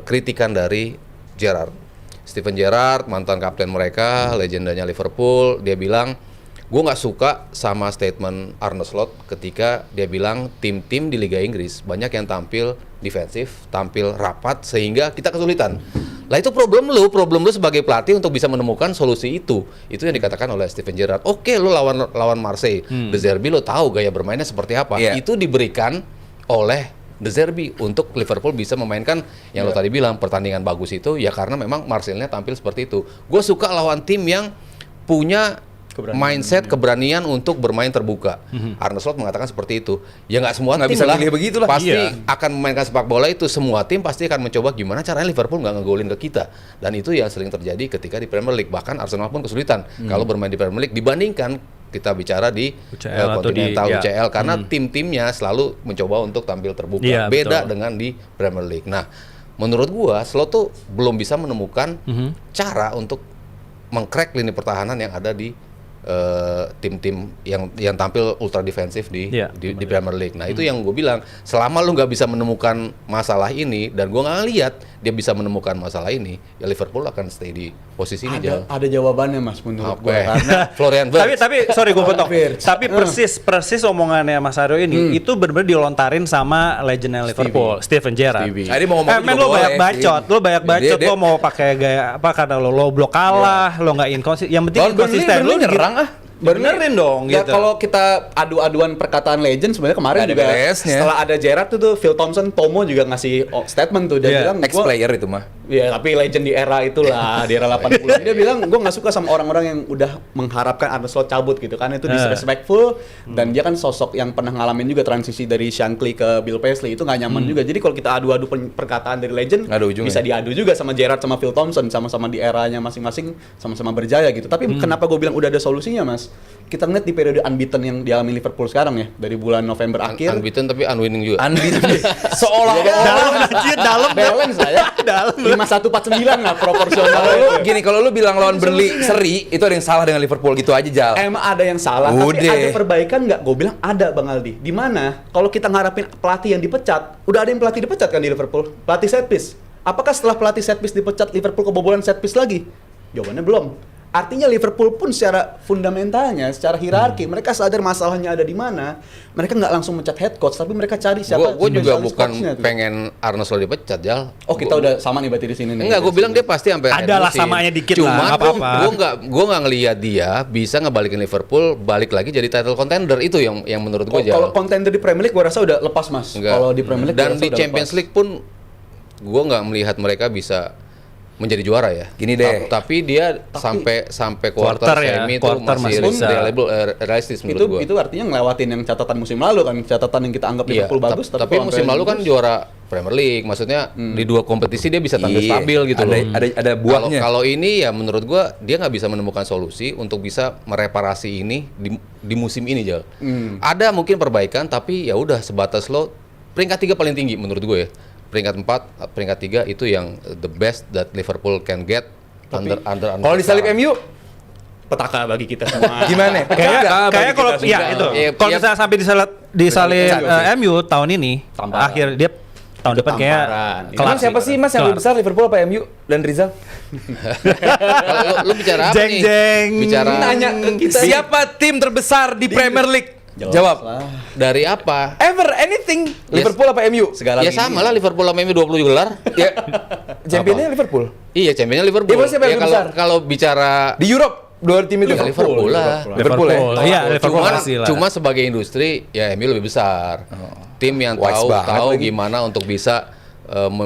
kritikan dari Gerrard. Steven Gerrard, mantan kapten mereka, legendanya Liverpool, dia bilang, gue nggak suka sama statement Arne Slot ketika dia bilang tim-tim di Liga Inggris banyak yang tampil defensif, tampil rapat sehingga kita kesulitan. Lah itu problem lu sebagai pelatih untuk bisa menemukan solusi itu. Itu yang dikatakan oleh Steven Gerrard. Oke, lu lawan Marseille, De Zerbi lu tahu gaya bermainnya seperti apa. Itu diberikan oleh De Zerbi untuk Liverpool bisa memainkan yang lo tadi bilang pertandingan bagus itu ya karena memang Marseille-nya tampil seperti itu. Gue suka lawan tim yang punya mindset keberanian untuk bermain terbuka. Arne Slot mengatakan seperti itu. Ya nggak semua Nggak tim bisa lah milih begitulah. pasti Iya. akan memainkan sepak bola itu. Semua tim pasti akan mencoba gimana caranya Liverpool nggak ngegolin ke kita. Dan itu yang sering terjadi ketika di Premier League. Bahkan Arsenal pun kesulitan kalau bermain di Premier League dibandingkan kita bicara di UCL atau kontinental di- ya. UCL karena tim-timnya selalu mencoba untuk tampil terbuka. Iya, Beda betul. dengan di Premier League. Nah, menurut gua Slot tuh belum bisa menemukan cara untuk mengcrack lini pertahanan yang ada di tim-tim yang tampil ultra defensif di Premier League. Nah itu yang gue bilang, selama lu nggak bisa menemukan masalah ini dan gue nggak lihat dia bisa menemukan masalah ini, ya Liverpool akan stay di posisi ini. Ada jawabannya Mas menurut Apa? gua karena Florian Wirtz. Tapi sorry gue potong. Wirtz. Tapi persis omongannya Mas Aryo ini itu benar-benar dilontarin sama legendnya Liverpool, Steven Gerrard. Tadi mau ngomong Men juga lo boleh, banyak bacot, Vin. lo banyak bacot, Dia- lo mau pakai gaya apa karena lo blok kalah, lo nggak inkonsisten. Yang penting Lawan Burnley, konsisten. Lo nyerang ah. benerin dong ya gitu. kalau kita adu-aduan perkataan legend sebenarnya kemarin Nggak ada juga beresnya. setelah ada Gerrard tuh Phil Thompson, Tomo juga ngasih statement tuh dia Iya. bilang Ex-player itu mah. ya tapi legend di era itulah di era 80 dia bilang gue nggak suka sama orang-orang yang udah mengharapkan Arne Slot cabut gitu kan itu disrespectful dan dia kan sosok yang pernah ngalamin juga transisi dari Shankly ke Bill Paisley itu nggak nyaman juga jadi kalau kita adu-adu perkataan dari legend Nggak ada ujungnya. bisa diadu juga sama Gerrard sama Phil Thompson sama-sama di eranya masing-masing sama-sama berjaya gitu tapi kenapa gue bilang udah ada solusinya Mas kita ngeliat di periode unbeaten yang dialami Liverpool sekarang ya dari bulan November akhir Unbeaten tapi unwinning juga. Unbeaten. Seolah-olah dalam balance saya dalam 5149 lah proporsional kalau lu itu. gini, kalau lu bilang lawan Burnley seri, itu ada yang salah dengan Liverpool gitu aja, Jal. Emang ada yang salah, tapi Udah. ada perbaikan nggak? Gue bilang ada, Bang Aldi. Di mana? Kalau kita ngarapin pelatih yang dipecat, udah ada yang pelatih dipecat kan di Liverpool? Pelatih set piece. Apakah setelah pelatih set piece dipecat, Liverpool kebobolan set piece lagi? Jawabannya belum. Artinya Liverpool pun secara fundamentalnya, secara hierarki, mereka sadar masalahnya ada di mana. Mereka nggak langsung mencat head coach, tapi mereka cari siapa. Gue juga spesialis bukan coachnya tuh. pengen Arne Slot dipecat, Jal. Oh kita udah sama nih berarti di sini nih. Enggak, gue bilang dia pasti sampai akhir Ada lah musim. samanya dikit Cuma lah, nggak apa-apa. gue nggak ngelihat dia bisa ngebalikin Liverpool balik lagi jadi title contender itu yang menurut gue Kalau Jal. kontender di Premier League gue rasa udah lepas Mas. Enggak. Kalau di Premier League Dan gua rasa di udah Champions lepas. League pun gue nggak melihat mereka bisa menjadi juara ya. Gini deh. Tapi dia sampai quarter Quarter ya, semi itu quarter masih masih bisa. realistis menurut gue. itu artinya ngelewatin yang catatan musim lalu kan catatan yang kita anggap Iya, Liverpool bagus tapi kalau musim sampai lalu kan bagus, juara Premier League, maksudnya di dua kompetisi dia bisa tampil Iya, stabil gitu loh. ada buahnya. Kalau ini ya menurut gua dia nggak bisa menemukan solusi untuk bisa mereparasi ini di musim ini Jal. Ada mungkin perbaikan tapi ya udah sebatas lo peringkat 3 paling tinggi menurut gue ya. Peringkat 4, peringkat 3 itu yang the best that Liverpool can get under Kalau disalip sekarang. MU, petaka bagi kita semua. gimana? Kayak kalau kita ya juga. itu. Iya, Kalau iya. misalnya sampai disalip MU tahun ini, Tamparan. akhir dia tahun depan kayak Tamparan. kelar Emang siapa sih Mas yang lebih besar, Liverpool apa MU dan Rizal? Kalau lu bicara apa nih? Jeng-jeng. Bicara Nanya ke kita. Siapa tim terbesar di Premier League? Jelas Jawab. lah. dari apa? Ever anything. Liverpool apa MU? Segala Ya lini. sama lah Liverpool sama MU 20 gelar. Ya. Championnya Liverpool. Iya, championnya Liverpool. Liverpool siapa yang lebih besar? Kalau bicara Di Europe dua tim itu. Ya, Liverpool lah. Liverpool ya. Iya, Liverpool cuma, pasti lah. cuma sebagai industri ya MU lebih besar. Tim yang Wise banget tahu lagi. gimana untuk bisa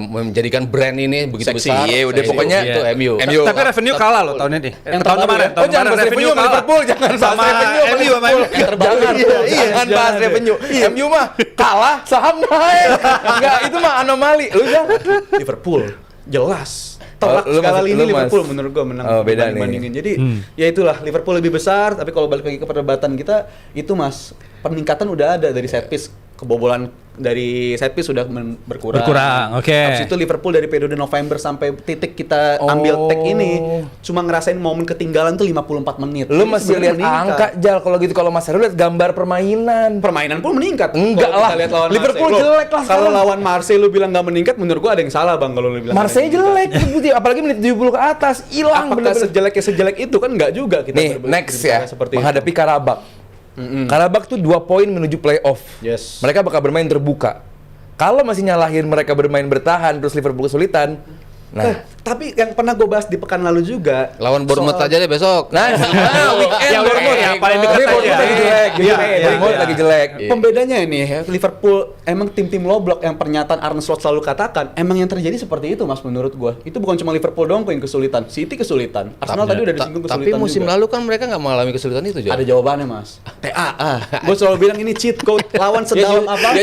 menjadikan brand ini begitu Seksi, besar. iya, udah Itu- pokoknya itu MU. MU. Tapi revenue kalah loh tahun ini. Yang tahun terbaru kemarin. ya? Tahun Oh, jangan bahas kemarin revenue sama kalah. Liverpool, jangan bahas Sama revenue sama MU sama Liverpool. Jangan. Jangan bahas jangan. revenue. MU mah kalah, saham naik. Enggak, itu mah anomali. Lu jangan. Liverpool jelas telak Oh, lu skala masih- ini lu mas- Liverpool menurut gua menang Oh, beda nih. dibandingin. Jadi ya itulah Liverpool lebih besar tapi kalau balik lagi ke perdebatan kita itu Mas peningkatan udah ada dari set piece kebobolan dari set piece sudah berkurang. Berkurang, oke. Habis itu Liverpool dari periode November sampai titik kita ambil tag ini cuma ngerasain momen ketinggalan tuh 54 menit. Lu Jadi masih sebenarnya lihat meningkat. angka Jal, kalau gitu kalau Mas Heru lihat gambar permainan. Permainan pun meningkat. Enggak Kalau lah. kita lihat lawan Liverpool Marseille. jelek lah Kalau sekarang. lawan Marseille lu bilang nggak meningkat, menurut gua ada yang salah bang kalau lu bilang. Marseille nggak meningkat. jelek terbukti, apalagi menit 70 ke atas, hilang Apakah bener-bener. sejelek itu kan nggak juga kita Nih, next ya, seperti menghadapi Karabakh. Karabakh tuh 2 poin menuju playoff. Yes. Mereka bakal bermain terbuka. Kalau masih nyalahin mereka bermain bertahan terus Liverpool kesulitan. Nah, tapi yang pernah gue bahas di pekan lalu juga Lawan Bournemouth aja deh besok. nah, weekend Ya, Bournemouth ya, paling dekat Tapi aja. Bournemouth lagi jelek, gitu. Iya, iya, Bournemouth iya. lagi jelek. Pembedanya ini ya, Liverpool emang tim-tim low block yang pernyataan Arne Slot selalu katakan, emang yang terjadi seperti itu mas menurut gue. Itu bukan cuma Liverpool doang kok yang kesulitan, City kesulitan, Arsenal tadi udah disinggung Tapi kesulitan musim juga. lalu kan mereka nggak mengalami kesulitan itu, Jo. Ada jawabannya mas. TAA. Gue selalu bilang ini cheat code lawan sedalam apa?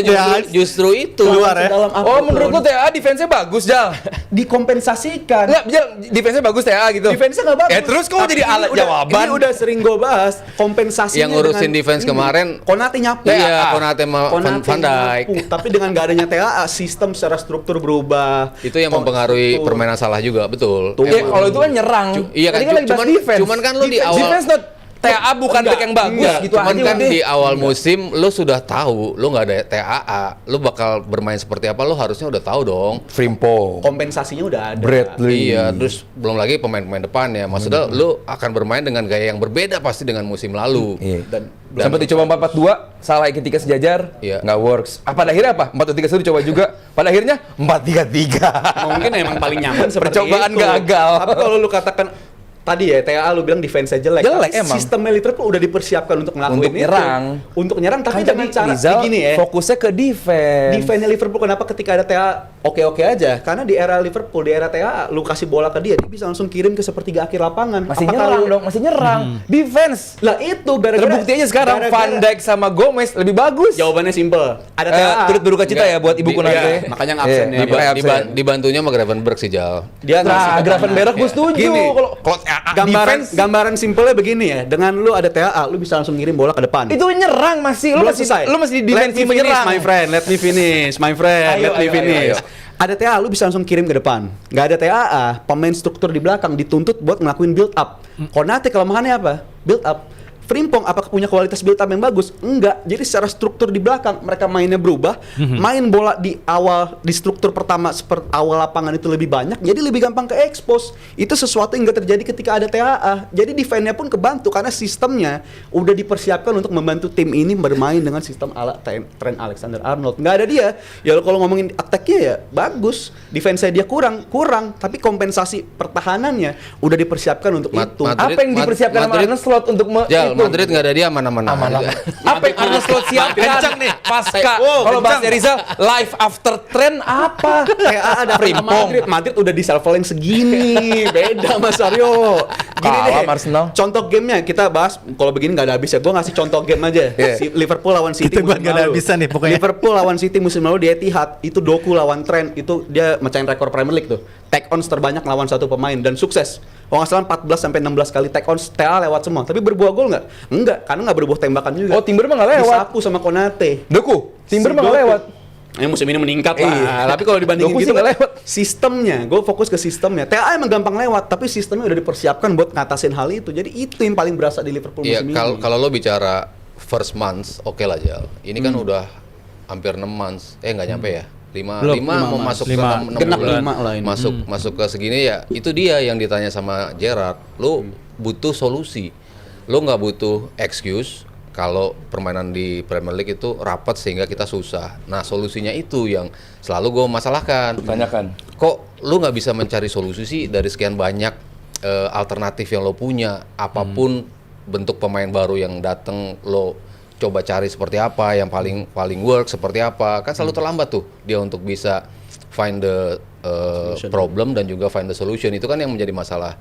Justru itu. Keluar ya. Sedalam Oh, apapun. menurut lu TAA defense-nya bagus, Jal? dikompensasikan. Enggak, Jal, defense-nya bagus TAA gitu. Defense-nya nggak bagus. Terus kok Tapi jadi ini alat udah- jawaban? Ini udah sering gue bahas kompensasinya. Yang ngurusin dengan defense ini. kemarin, Konate nyapu. Iya, Konate sama Konate Van Dijk. nyapu. Tapi dengan nggak adanya TAA, sistem secara struktur berubah. Itu yang mempengaruhi permainan salah juga, betul. Tuh. Ya, kalau itu kan nyerang. Iya kan, Tadi kan lagi bahas defense. cuman kan lu di Defense- awal- defense not TAA bukan back yang bagus enggak. gitu Cuman aja kan udah. di awal musim lu sudah tahu lu nggak ada TAA, lu bakal bermain seperti apa, lu harusnya udah tahu dong. Frimpong, Kompensasinya udah ada. Bradley. Iya, terus belum lagi pemain-pemain depan ya. Maksudnya lu akan bermain dengan gaya yang berbeda pasti dengan musim lalu. Iya. Dan Sempat dicoba 4-4-2, salah ketika sejajar, Iya. nggak works. Pada akhirnya apa? 4-3-1 dicoba juga. Pada akhirnya 4-3-3. mungkin emang paling nyaman seperti Percobaan itu. gagal. Tapi kalau lu katakan tadi ya TAA lu bilang defense-nya jelek. Jelek Tapi emang. Sistemnya Liverpool udah dipersiapkan untuk ngelakuin Untuk itu. nyerang. Untuk nyerang tapi Kan dengan tadi cara Rizal begini ya. fokusnya ke defense. Defense-nya Liverpool kenapa ketika ada TAA oke-oke aja? Karena di era Liverpool, di era TAA lu kasih bola ke dia bisa langsung kirim ke sepertiga akhir lapangan. Masih Apakah nyerang lu- dong, masih nyerang. Defense. Lah itu gara-gara Terbukti aja sekarang Van Dijk sama Gomez lebih bagus. Jawabannya simple. Ada TAA. Turut berduka cita ya buat ibuku Iya, nanti. makanya ngabsen ya. makanya absen. Dibantunya sama Gravenberch sih, Jal. Dia Nah, Gravenberch gue setuju. Gini, Kalau gambaran simpelnya begini ya. Dengan lu ada TAA, lu bisa langsung ngirim bola ke depan. itu nyerang masih, lu Belum masih selesai. lu masih di Let defense me finish, menyerang. my friend. Let me finish, my friend. Ayo, Let me ayo, finish. ayo. Ada TAA, lu bisa langsung kirim ke depan. Nggak ada TAA, pemain struktur di belakang dituntut buat ngelakuin build up. Konate kelemahannya apa? Build up. Frimpong apakah punya kualitas build up yang bagus? Enggak. Jadi secara struktur di belakang mereka mainnya berubah. Main bola di awal di struktur pertama seperti awal lapangan itu lebih banyak. Jadi lebih gampang ke expose. Itu sesuatu yang nggak terjadi ketika ada TAA. Jadi defense-nya pun kebantu karena sistemnya udah dipersiapkan untuk membantu tim ini bermain dengan sistem ala Trent Alexander-Arnold. Nggak ada dia. Ya kalau ngomongin attack-nya ya bagus. Defense-nya dia kurang, tapi kompensasi pertahanannya udah dipersiapkan untuk itu. Madrid- Apa yang dipersiapkan sama Madrid- Arne Slot untuk Jal, itu? Madrid nggak ada dia aman-aman. Apa yang Arne Slot siapkan? Kencang nih. Pasca. Kalau bahasa Rizal, life after trend apa? TAA ada Frimpong. Madrid udah di self-lane segini. Beda Mas Aryo. Gini Kalah deh. Arsenal. Contoh gamenya kita bahas. Kalau begini nggak ada habisnya. Gue ngasih contoh game aja. Liverpool lawan City Kita buat musim nggak ada lalu. habisnya nih pokoknya. Liverpool lawan City musim lalu di Etihad. Itu Doku lawan Trent. Itu dia mecahin rekor Premier League tuh. Take ons terbanyak lawan satu pemain dan sukses. Kalau nggak salah 14 sampai 16 kali take ons TAA lewat semua. Tapi berbuah gol nggak? Enggak, karena nggak berbuah tembakan juga. Oh, Timber mah nggak lewat. Disapu sama Konate. Doku, Timber Si mah nggak Doku. lewat. Musim ini meningkat lah. Iya. Tapi kalau dibandingin Doku sih gitu nggak lewat. sistemnya, gue fokus ke sistemnya. TAA emang gampang lewat, tapi sistemnya udah dipersiapkan buat ngatasin hal itu. Jadi itu yang paling berasa di Liverpool Iya, musim kalau ini. kalau lo bicara first months, oke lah, Jal. Ini kan udah hampir 6 months. Nggak nyampe ya. 5 Belum, mau lima masuk months. ke Lima. 6 Genap bulan. 5 lah ini. Masuk ke segini ya. Itu dia yang ditanya sama Gerrard. Lo butuh solusi. Lo nggak butuh excuse kalau permainan di Premier League itu rapat sehingga kita susah. Nah, solusinya itu yang selalu gue masalahkan. Tanyakan. Kok lu nggak bisa mencari solusi sih dari sekian banyak alternatif yang lo punya? Apapun bentuk pemain baru yang datang, lo coba cari seperti apa, yang paling work seperti apa. Kan selalu terlambat tuh dia untuk bisa find the problem dan juga find the solution. Itu kan yang menjadi masalah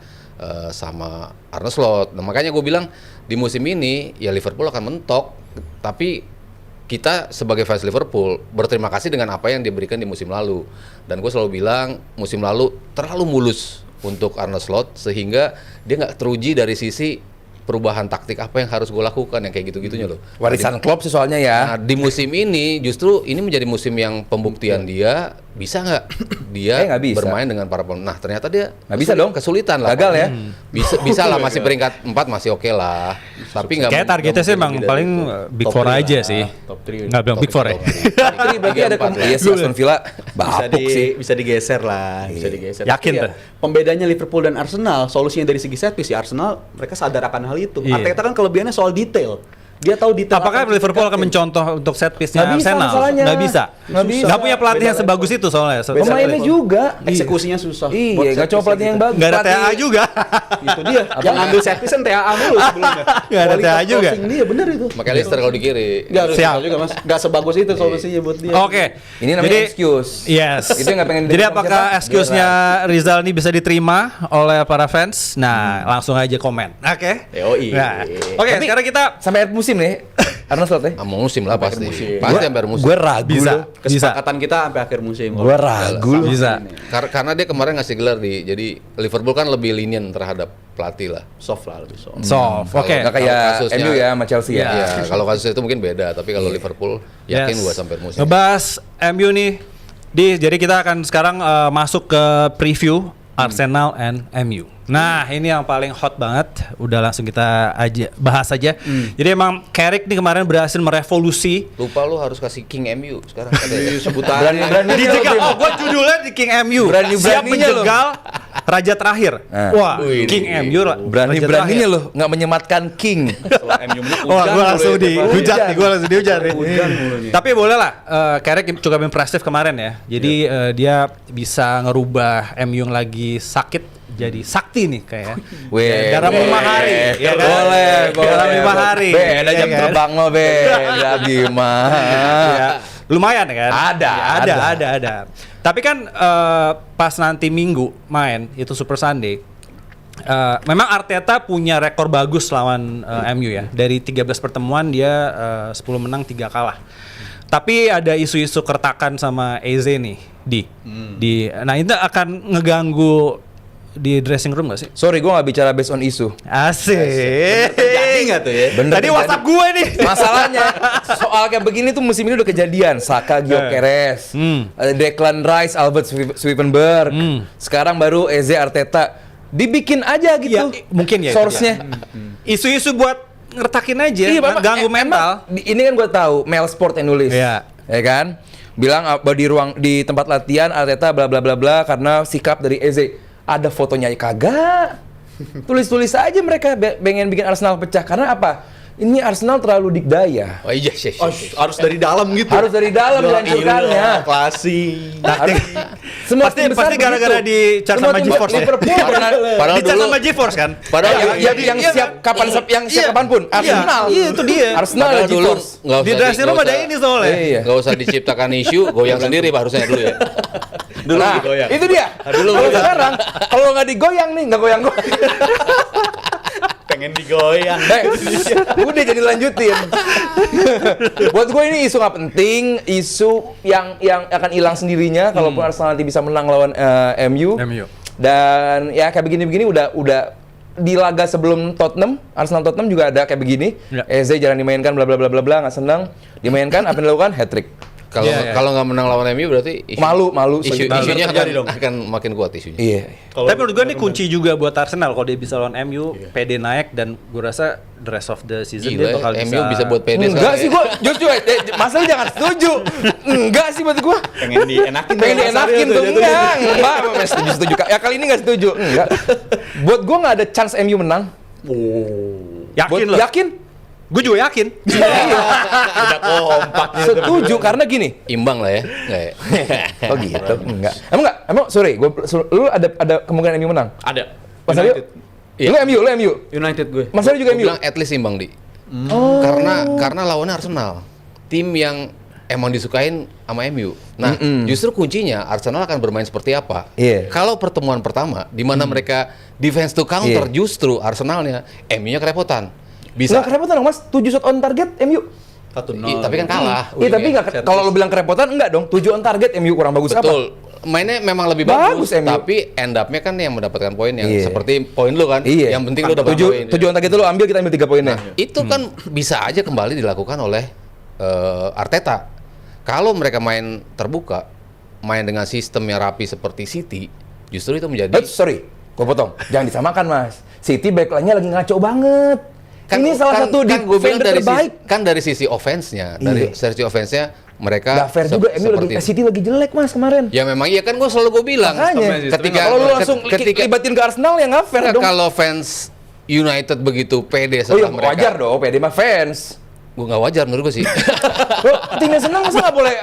sama Arne Slot. Nah, makanya gue bilang di musim ini ya Liverpool akan mentok, tapi kita sebagai fans Liverpool berterima kasih dengan apa yang diberikan di musim lalu. Dan gue selalu bilang musim lalu terlalu mulus untuk Arne Slot sehingga dia nggak teruji dari sisi perubahan taktik apa yang harus gue lakukan yang kayak gitu-gitunya loh. Warisan Klopp sih soalnya ya. Nah, di musim ini justru ini menjadi musim yang pembuktian dia bisa nggak dia nggak bisa. bermain dengan para pemain. Nah, ternyata dia Nggak bisa dong. kesulitan lah. Gagal ya. Bisa lah masih peringkat 4 masih oke lah. Tapi nggak Kayak targetnya sih emang paling Big Four aja sih. Top 3. Nggak bilang Big Four ya. Tapi berarti ada iya sih Aston Villa bapuk sih. Bisa digeser lah, bisa digeser. Yakin Tapi tuh? Pembedanya Liverpool dan Arsenal, solusinya dari segi set piece ya Arsenal mereka sadar akan hal itu. Iya. Arteta kan kelebihannya soal detail. Dia tahu detail. Apakah apa yang Liverpool akan ditingkatin. mencontoh untuk set piece-nya Nggak bisa Arsenal? masalahnya. Nggak bisa. Nggak bisa. Nggak punya pelatih yang Beda sebagus itu soalnya. Pemainnya juga. Eksekusinya susah. Buat Iya, set nggak cuma piece pelatih yang gitu. bagus. Nggak ada pelatih- TAA juga. Itu dia. Yang ngambil set piece kan TAA mulu sebelumnya. Nggak ada Kualitas TAA juga. crossing dia bener itu. McAllister kalau di kiri. Nggak harus Siap. juga Mas. Nggak sebagus itu solusinya buat dia. Oke. Ini namanya Jadi, excuse. Yes. Itu yang nggak pengen Jadi dibilang apakah siapa? excuse-nya Rizal ini bisa diterima oleh para fans? Nah, langsung aja komen. Oke. Yoi. Nah, oke, Tapi- sekarang kita Sampai akhir musim nih. Arnold Slot ya. Ah, mau musim lah pasti. musim. Pasti hampir musim. Gue ragu bisa. loh. Bisa. Kesepakatan kita sampai akhir musim. Gue ragu loh. Bisa. Karena dia kemarin ngasih gelar jadi Liverpool kan lebih lenient terhadap pelatih lah. Soft lah lebih soft. Soft. Oke. Nggak kayak Kalau kasusnya- MU ya sama Chelsea ya. Iya, kalau kasus itu mungkin beda, tapi kalau Liverpool yakin Yes. gua sampai musim. Ngebahas MU nih. Jadi kita akan sekarang masuk ke preview Arsenal and MU. Nah, ini yang paling hot banget. Udah langsung kita aja bahas aja. Jadi emang Carrick nih kemarin berhasil merevolusi Lupa lu harus kasih King MU sekarang katanya. Sebutan Berani dijegal. Oh, gua judulnya di King MU. Siap Berani-beraninya lo. menjegal Raja Terakhir. Nah. Wah, Wih, King MU lah. Berani-beraninya loh nggak menyematkan King. setelah MU menang. Wah, hujan gue langsung mulu ya, Pak. dihujat nih, gue langsung dihujat nih. Hujan mulu nih. Tapi boleh lah, Carrick cukup impresif kemarin ya. Jadi dia bisa ngerubah MU yang lagi sakit jadi sakti nih kayak. Weh, Dalam 5 hari. Ya kan? Boleh, Dalam 5 hari. Beda ya jam kan? terbang lo, beda gimana? Ya, lumayan kan? Ada, Ya, ada. Tapi kan pas nanti Minggu main itu Super Sunday. Memang Arteta punya rekor bagus lawan MU ya. Dari 13 pertemuan dia 10 menang 3 kalah. Tapi ada isu-isu kertakan sama Eze nih nah itu akan ngeganggu di dressing room gak sih? Sorry, gue nggak bicara based on isu. Asik. Jadi nggak tuh ya? Bener Tadi terjadi. WhatsApp gue nih. Masalahnya soal kayak begini tuh musim ini udah kejadian. Saka Gyökeres, Declan Rice, Albert Swivenberg. Sekarang baru Eze Arteta. Dibikin aja gitu. Ya, mungkin ya itu Source-nya. Isu-isu buat ngertakin aja, Memang- ganggu mental. Ini kan gue tahu, Mail Sport yang nulis. Iya. Ya kan? Bilang di tempat latihan Arteta bla bla bla bla karena sikap dari Eze. Ada fotonya kagak. Tulis-tulis aja mereka pengen bikin Arsenal pecah karena apa? Ini Arsenal terlalu dikdaya. Oh iya, iya, iya. Harus dari dalam gitu. Harus dari dalam dihancurkannya. Klasik. Semua tim besar Pasti gara-gara begitu. di-charge Semua sama tim GeForce ya? Liverpool pernah Padahal Dicat dulu sama GeForce kan? padahal yang siap kapan kapanpun Arsenal. Iya, itu dia. Arsenal padahal ada dulu GeForce. nggak Di usah dressing room nggak ada usah- ini soalnya. Iya. Nggak usah diciptakan isu, goyang sendiri Pak, harusnya dulu ya. Nah, digoyang. itu dia. Kalau sekarang kalau nggak digoyang nih, nggak goyang-goyang. Pengen digoyang. Udah jadi lanjutin. Buat gue ini isu nggak penting, isu yang akan hilang sendirinya kalaupun Arsenal nanti bisa menang lawan MU. MU. Dan ya kayak begini-begini udah di laga sebelum Tottenham, Arsenal Tottenham juga ada kayak begini. Ya. Eze jarang dimainkan bla bla bla bla bla, nggak senang. Dimainkan apa yang dilakukan? Hat trick. Kalau Iya, iya. kalau nggak menang lawan MU berarti Malu. isunya Terjadi dong. akan makin kuat isunya. Iya. Tapi menurut gue ini kunci juga buat Arsenal kalau dia bisa lawan MU, PD naik dan gue rasa the rest of the season dia Gila, bakal MU bisa buat PD Enggak sekarang sih ya. gua, justru masalah jangan setuju. Enggak sih buat gua. Pengen dienakin. Pengen dienakin tuh enggak, setuju. Ya kali ini enggak setuju. Enggak. Buat gua enggak ada chance MU menang. Yakin Buat- loh. Yakin? Gue juga yakin. Udah kompak. Setuju karena gini. Imbang lah ya. Nggak ya? Oh gitu. Enggak. Emang sorry, lu ada kemungkinan MU menang? Ada. Mas Aryo? Lu MU. United gue. Mas Aryo juga Gua MU. bilang at least imbang di. Karena lawannya Arsenal. Tim yang emang disukain sama MU. Nah, justru kuncinya Arsenal akan bermain seperti apa? Iya. Kalau pertemuan pertama di mana mereka defense to counter, Iya. justru Arsenalnya MU-nya kerepotan. Bisa. Enggak kerepotan dong, Mas. 7 shot on target MU. 1-0. Tapi kan kalah. Iya, tapi ujungnya. enggak kalau lu bilang kerepotan enggak dong. 7 on target MU kurang bagus apa? Betul. mainnya memang lebih Bagus, bagus, MU. tapi end up-nya kan yang mendapatkan poin yang Iya. seperti poin lu kan. Iya. Yang penting lu dapat poin. Tujuan target itu lu ambil, kita ambil 3 poinnya. Itu kan bisa aja kembali dilakukan oleh Arteta. Kalau mereka main terbuka, main dengan sistem yang rapi seperti City, justru itu menjadi Sorry, gua potong. Jangan disamakan, Mas. City backline-nya lagi ngaco banget. Ini salah satu gua bilang defender terbaik. dari sisi offense-nya, dari sisi offense-nya mereka Gak fair juga, MU lagi City lagi jelek, Mas, kemarin. Ya memang iya kan, gue selalu bilang Makanya, ketika kalau lu langsung libatin ke Arsenal ya nggak fair dong. kalau fans United begitu pede Oh iya, setelah mereka, wajar dong, PD mah fans. gue nggak wajar menurut gue sih. Loh, timnya senang masa nggak boleh?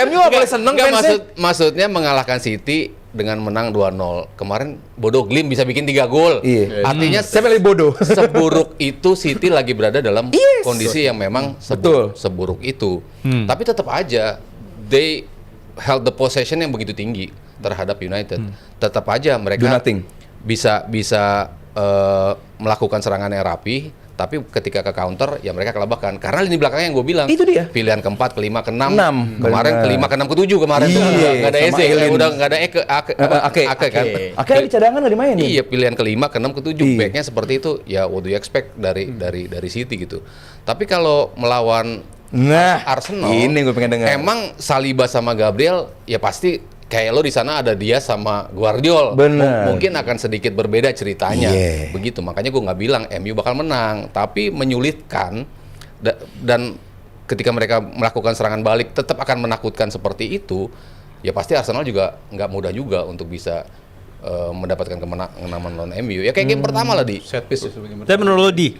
MU nggak boleh senang Nggak, fansnya? maksudnya mengalahkan City dengan menang 2-0. Kemarin Bodo Glimt bisa bikin 3 gol. Iya. Artinya Saya pilih bodoh. seburuk itu City lagi berada dalam Yes. kondisi yang memang Betul. seburuk itu. Tapi tetap aja they held the possession yang begitu tinggi terhadap United. Tetap aja mereka Do nothing. bisa melakukan serangan yang rapi, tapi ketika ke counter ya mereka kelebahkan. Karena lini belakangnya yang gue bilang. Itu dia. Pilihan keempat, kelima, keenam. Enam, Kemarin benar. kelima, keenam, ketujuh kemarin tuh Iya, nggak ada sama Eze, Elin. udah nggak ada Ake kan. Akhirnya ada cadangan nggak dimainin. Iya, pilihan kelima, keenam, ketujuh, Iya. backnya seperti itu. Ya, what do you expect dari City gitu. Tapi kalau melawan Nah, Arsenal, ini gue pengen dengar. emang Saliba sama Gabriel ya pasti kayak lo di sana ada dia sama Guardiol. Bener. Mungkin akan sedikit berbeda ceritanya. Iya. Begitu. Makanya gue nggak bilang MU bakal menang, tapi menyulitkan dan ketika mereka melakukan serangan balik tetap akan menakutkan seperti itu. Ya pasti Arsenal juga nggak mudah juga untuk bisa mendapatkan kemenangan lawan MU. Ya kayak game pertama lah di. Set piece ya sebagai Tapi menurut lo Di,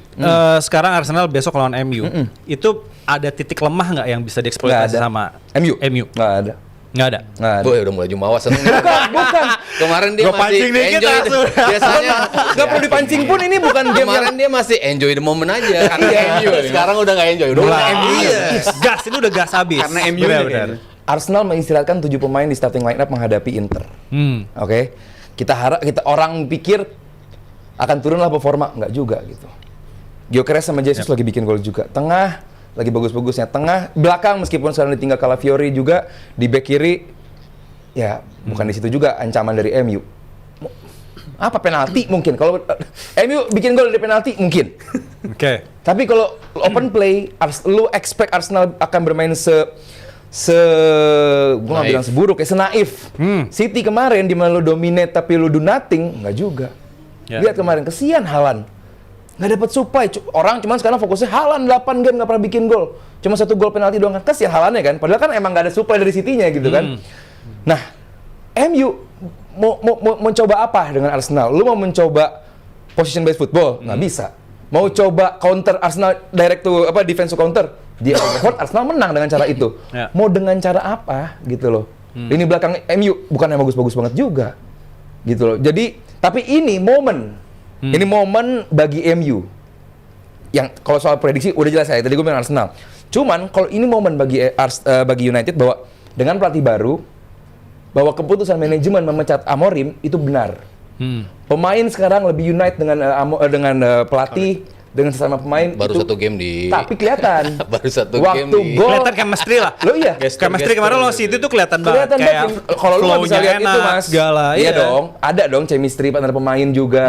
sekarang Arsenal besok lawan MU, itu ada titik lemah nggak yang bisa Nggak dieksploitasi ada. sama MU. MU? Nggak ada. Nggak ada. Nggak ada. Gue udah mulai jumawa seneng. Bukan. Kemarin dia Gua masih pancing dikit enjoy. langsung. Biasanya Nggak perlu dipancing pun, ini bukan game yang kemarin dia masih enjoy the moment aja. Karena MU. Sekarang udah nggak enjoy. Udah Mulai. MU. Gas, ini udah gas habis. Karena MU Benar-benar. Arsenal mengistirahatkan 7 pemain di starting line up menghadapi Inter. Oke. Kita orang pikir akan turunlah performa, nggak juga gitu. Gyökeres sama Jesus lagi bikin gol juga. Tengah lagi bagus-bagusnya. Tengah, belakang meskipun sekarang ditinggal Calafiori juga, di back kiri ya bukan di situ juga ancaman dari MU. Apa penalti mungkin? Kalau MU bikin gol dari penalti mungkin. Oke. Tapi kalau open play, lu expect Arsenal akan bermain gua nggak Naif. bilang seburuk ya, senaif. City kemarin di mana lu dominate tapi lu do nothing, nggak juga. Ya. Lihat kemarin, kesian Haaland. Nggak dapat supply. Orang cuman sekarang fokusnya Haaland 8 game nggak pernah bikin gol. Cuma 1 gol penalti doang kan. Kesian Haalandnya kan. Padahal kan emang nggak ada supply dari City-nya gitu kan. Nah, MU mau coba apa dengan Arsenal? Lu mau mencoba position based football? Nggak bisa. Mau coba counter Arsenal direct to defense to counter? Di Old Trafford Arsenal menang dengan cara itu. Ya. Mau dengan cara apa gitu loh. Ini belakang MU bukan yang bagus-bagus banget juga. Gitu loh. Jadi tapi ini momen. Ini momen bagi MU. Yang kalau soal prediksi udah jelas ya. Tadi gue bilang Arsenal. Cuman kalau ini momen bagi United bahwa dengan pelatih baru, bahwa keputusan manajemen memecat Amorim itu benar. Pemain sekarang lebih unite dengan pelatih, dengan sesama pemain. Baru itu, 1 game di. tapi kelihatan. Baru 1 game Waktu di. gol. Kelihatan chemistry lah. Lo iya. Chemistry kemarin lo City tuh kelihatan banget. Kelihatan Kayak banget. Kalau lu nggak bisa flow-nya lihat itu enak, Mas. segala. Iya dong. Ada dong chemistry antara pemain juga.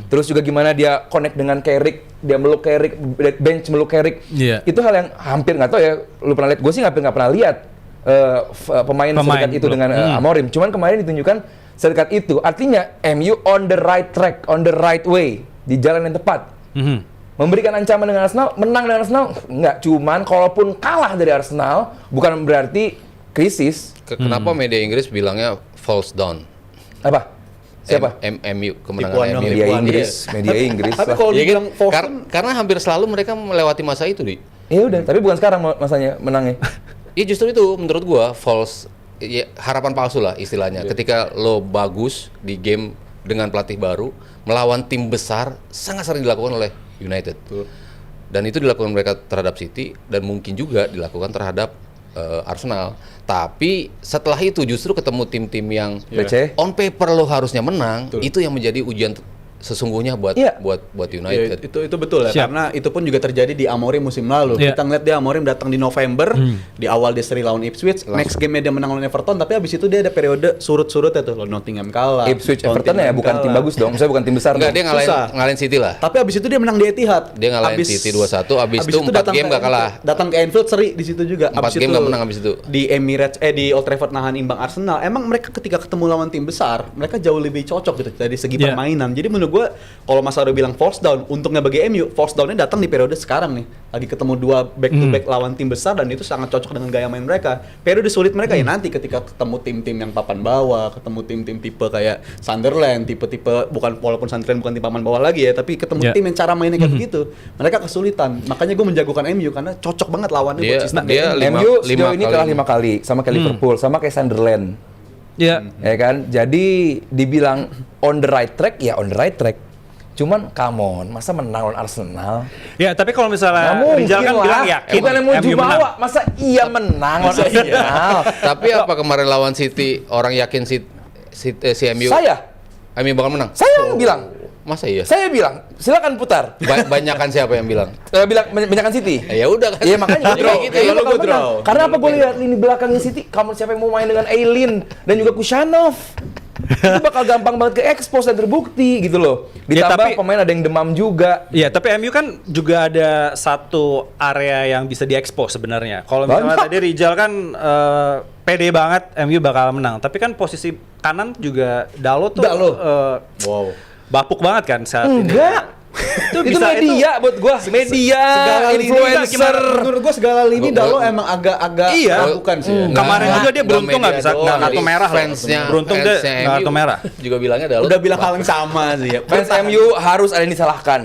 Terus juga gimana dia connect dengan Carrick, dia meluk Carrick, bench meluk Carrick. Iya. Itu hal yang hampir nggak tahu ya. Lu pernah lihat? Gue sih nggak pernah lihat pemain sedekat itu belum. dengan Amorim. Cuman kemarin ditunjukkan sedekat itu. Artinya MU on the right track, on the right way, di jalan yang tepat. Memberikan ancaman dengan Arsenal, menang dengan Arsenal, enggak. Cuman kalaupun kalah dari Arsenal, bukan berarti krisis. Kenapa media Inggris bilangnya false down? Apa? Siapa? MU, Tipuan kemenangan dong, MU. Media tipuan. Inggris, media Inggris Tapi lah. kalau Iya kan? dibilang false Karena hampir selalu mereka melewati masa itu, Di. Ya udah, tapi bukan sekarang masanya menangnya. Iya justru itu menurut gua false, ya, harapan palsu lah istilahnya. Ketika lo bagus di game dengan pelatih baru melawan tim besar, sangat sering dilakukan oleh United. Dan itu dilakukan mereka terhadap City dan mungkin juga dilakukan terhadap Arsenal. Tapi setelah itu justru ketemu tim-tim yang PC. on paper lo harusnya menang, itu yang menjadi ujian sesungguhnya buat Iya. buat Ya, United. itu betul ya, Siap. karena itu pun juga terjadi di Amorim musim lalu. Iya. Kita ngeliat dia Amorim datang di November, di awal dia seri lawan Ipswich, next game dia menang lawan Everton, tapi abis itu dia ada periode surut-surutnya tuh, lawan Nottingham kalah. Ipswich Everton ya Nottingham bukan tim kalah. bagus dong. Maksudnya bukan tim besar. Enggak, dong. dia Susah. ngalahin City lah. Tapi abis itu dia menang di Etihad. Dia ngalahin City 2-1, abis itu 4 datang game ke nggak kalah. Anfield. Datang ke Anfield seri di situ juga. 4 game nggak menang abis itu. Di Emirates di Old Trafford nahan imbang Arsenal. Emang mereka ketika ketemu lawan tim besar, mereka jauh lebih cocok gitu dari segi Iya. permainan. Jadi menurut gua kalau Mas Ardo bilang force down, untungnya bagi MU, force down-nya datang di periode sekarang nih. Lagi ketemu dua back to back lawan tim besar dan itu sangat cocok dengan gaya main mereka. Periode sulit mereka ya nanti ketika ketemu tim-tim yang papan bawah, ketemu tim-tim tipe kayak Sunderland, tipe-tipe walaupun Sunderland bukan tim papan bawah lagi ya, tapi ketemu Iya. tim yang cara mainnya kayak begitu, mereka kesulitan. Makanya gue menjagokan MU karena cocok banget lawannya buat sistem Dia kayak MU. MU lima sejauh ini kali. kalah 5 kali sama kayak Liverpool, sama kayak Sunderland. Iya. Ya kan? Jadi dibilang on the right track, ya on the right track. Cuman come on, masa menang lawan Arsenal? Ya, tapi kalau misalnya Nggak mungkin Rizal kan lah. bilang yakin Bukan yang mau MU menang. bawa, masa iya menang lawan Arsenal? Tapi apa kemarin lawan City orang yakin si MU? MU bakal menang? Saya yang bilang. Masa iya? Saya bilang, silakan putar. Banyakan siapa yang bilang? Bilang banyakan City. Ya udah kan. Iya makanya Draw. gitu. Kalau Bakal gua menang. draw. Karena apa gue lihat lini belakangnya City, kamu siapa yang mau main dengan Aylin dan juga Kushanov? Itu bakal gampang banget ke expose dan terbukti gitu loh. Ya, Ditambah tapi- pemain ada yang demam juga. Iya, tapi MU kan juga ada satu area yang bisa diekspos sebenarnya. Kalau misalnya Banyak. tadi Rizal kan pede banget MU bakal menang, tapi kan posisi kanan juga Dalot tuh Dalot. wow. Bapuk banget kan saat ini. Enggak. Itu media buat gua. Media, segala lini influencer. menurut gua segala lini Dalo emang agak Iya. bukan sih. Nggak, Kemarin juga dia beruntung nggak bisa doang, nggak kartu jadi merah loh. fansnya Beruntung dia fansnya nggak kartu MU merah. juga bilangnya adalah Udah bilang hal yang sama sih ya. Fans MU harus ada yang disalahkan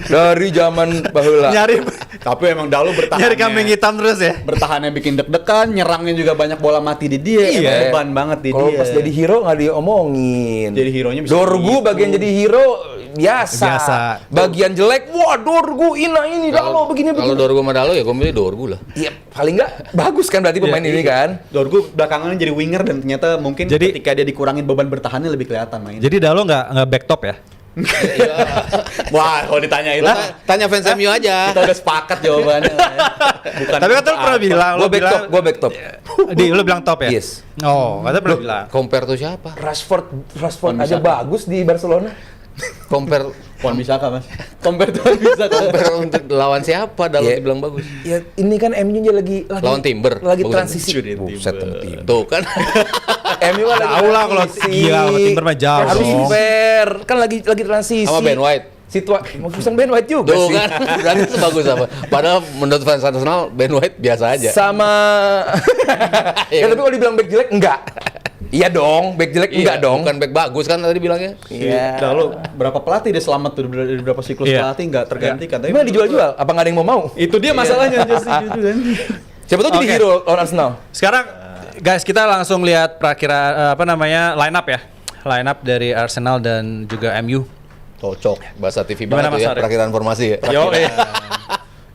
dari zaman bahula. Nyari Tapi emang Dalo bertahan. nyari kambing hitam terus ya. Bertahannya bikin deg-degan, nyerangnya juga banyak bola mati di dia. Iya. Emang beban banget di Kalau dia. pas jadi hero nggak diomongin. Jadi hero-nya bisa Dorgu gitu. bagian jadi hero biasa. Biasa. Bagian jelek, wah Dorgu ini Dalo begini kalau begini. Dorgu sama Dalo ya gue milih Dorgu lah. Iya, paling nggak bagus kan berarti pemain ini kan. Dorgu belakangan jadi winger dan ternyata mungkin Jadi- ketika dia dikurangin beban bertahannya lebih kelihatan mainnya. Jadi Dalo nggak back top ya? Wah, kalau ditanya itu Tanya fans MU aja. kita udah sepakat jawabannya. Bukan Tapi kan lu pernah bilang, Gue back top, gue back top. lu bilang top ya? Yes. Oh, katanya pernah bilang. Compare tuh siapa? Rashford Wan aja Bissaka. bagus di Barcelona. Compare Wan Bissaka Mas. Compare tuh bisa compare untuk lawan siapa? Dalo Iya. dibilang bagus. Ya ini kan MU nya lagi Lawan Timber. lagi Bukan. transisi. Buset, Timber. Tuh kan. MU kan lagi Tahu lah kalau transisi. gila sama Timber mah jauh Harus dong. fair. Kan lagi transisi. Sama Ben White. Bukan Ben White juga Tuh sih. kan. Berarti itu bagus apa? Padahal menurut fans Arsenal Ben White biasa aja. Sama Iya ya kan? tapi kalau dibilang back jelek enggak. Iya dong, back jelek enggak dong. Bukan back bagus kan tadi bilangnya. Iya. Lalu berapa pelatih dia selamat tuh dari berapa siklus Iya. pelatih nggak tergantikan. Tapi Gimana dijual-jual? Apa nggak ada yang mau? Itu dia masalahnya just itu kan. Siapa tahu jadi Oke. hero lawan Arsenal. Sekarang guys, kita langsung lihat perakiraan line up ya. Line up dari Arsenal dan juga MU. Cocok. Bahasa TV Gimana, banget tuh Mas ya, Arif? perakiraan formasi ya. Yo,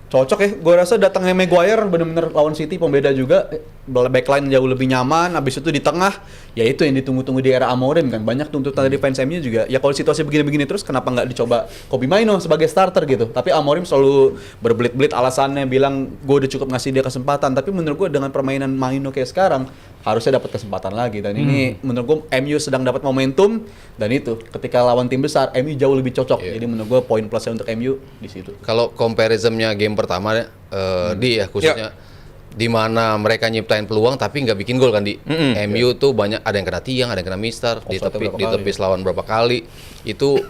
Cocok ya, gue rasa datangnya Maguire bener-bener lawan City pembeda juga. Backline jauh lebih nyaman, habis itu di tengah, ya itu yang ditunggu-tunggu di era Amorim kan. Banyak tuntutan dari fans MU juga. Ya kalau situasi begini-begini terus, kenapa nggak dicoba Kobbie Mainoo sebagai starter gitu. Tapi Amorim selalu berbelit-belit alasannya, bilang gue udah cukup ngasih dia kesempatan. Tapi menurut gue dengan permainan Mainoo kayak sekarang, harusnya dapat kesempatan lagi. Dan ini menurut gue MU sedang dapat momentum, dan itu ketika lawan tim besar, MU jauh lebih cocok. Iya. Jadi menurut gue poin plusnya untuk MU di situ. Kalau comparisonnya game pertama di ya khususnya di mana mereka nyiptain peluang tapi nggak bikin gol kan di MU tuh banyak ada yang kena tiang, ada yang kena mister, Offside berapa ditepis lawan berapa kali. Itu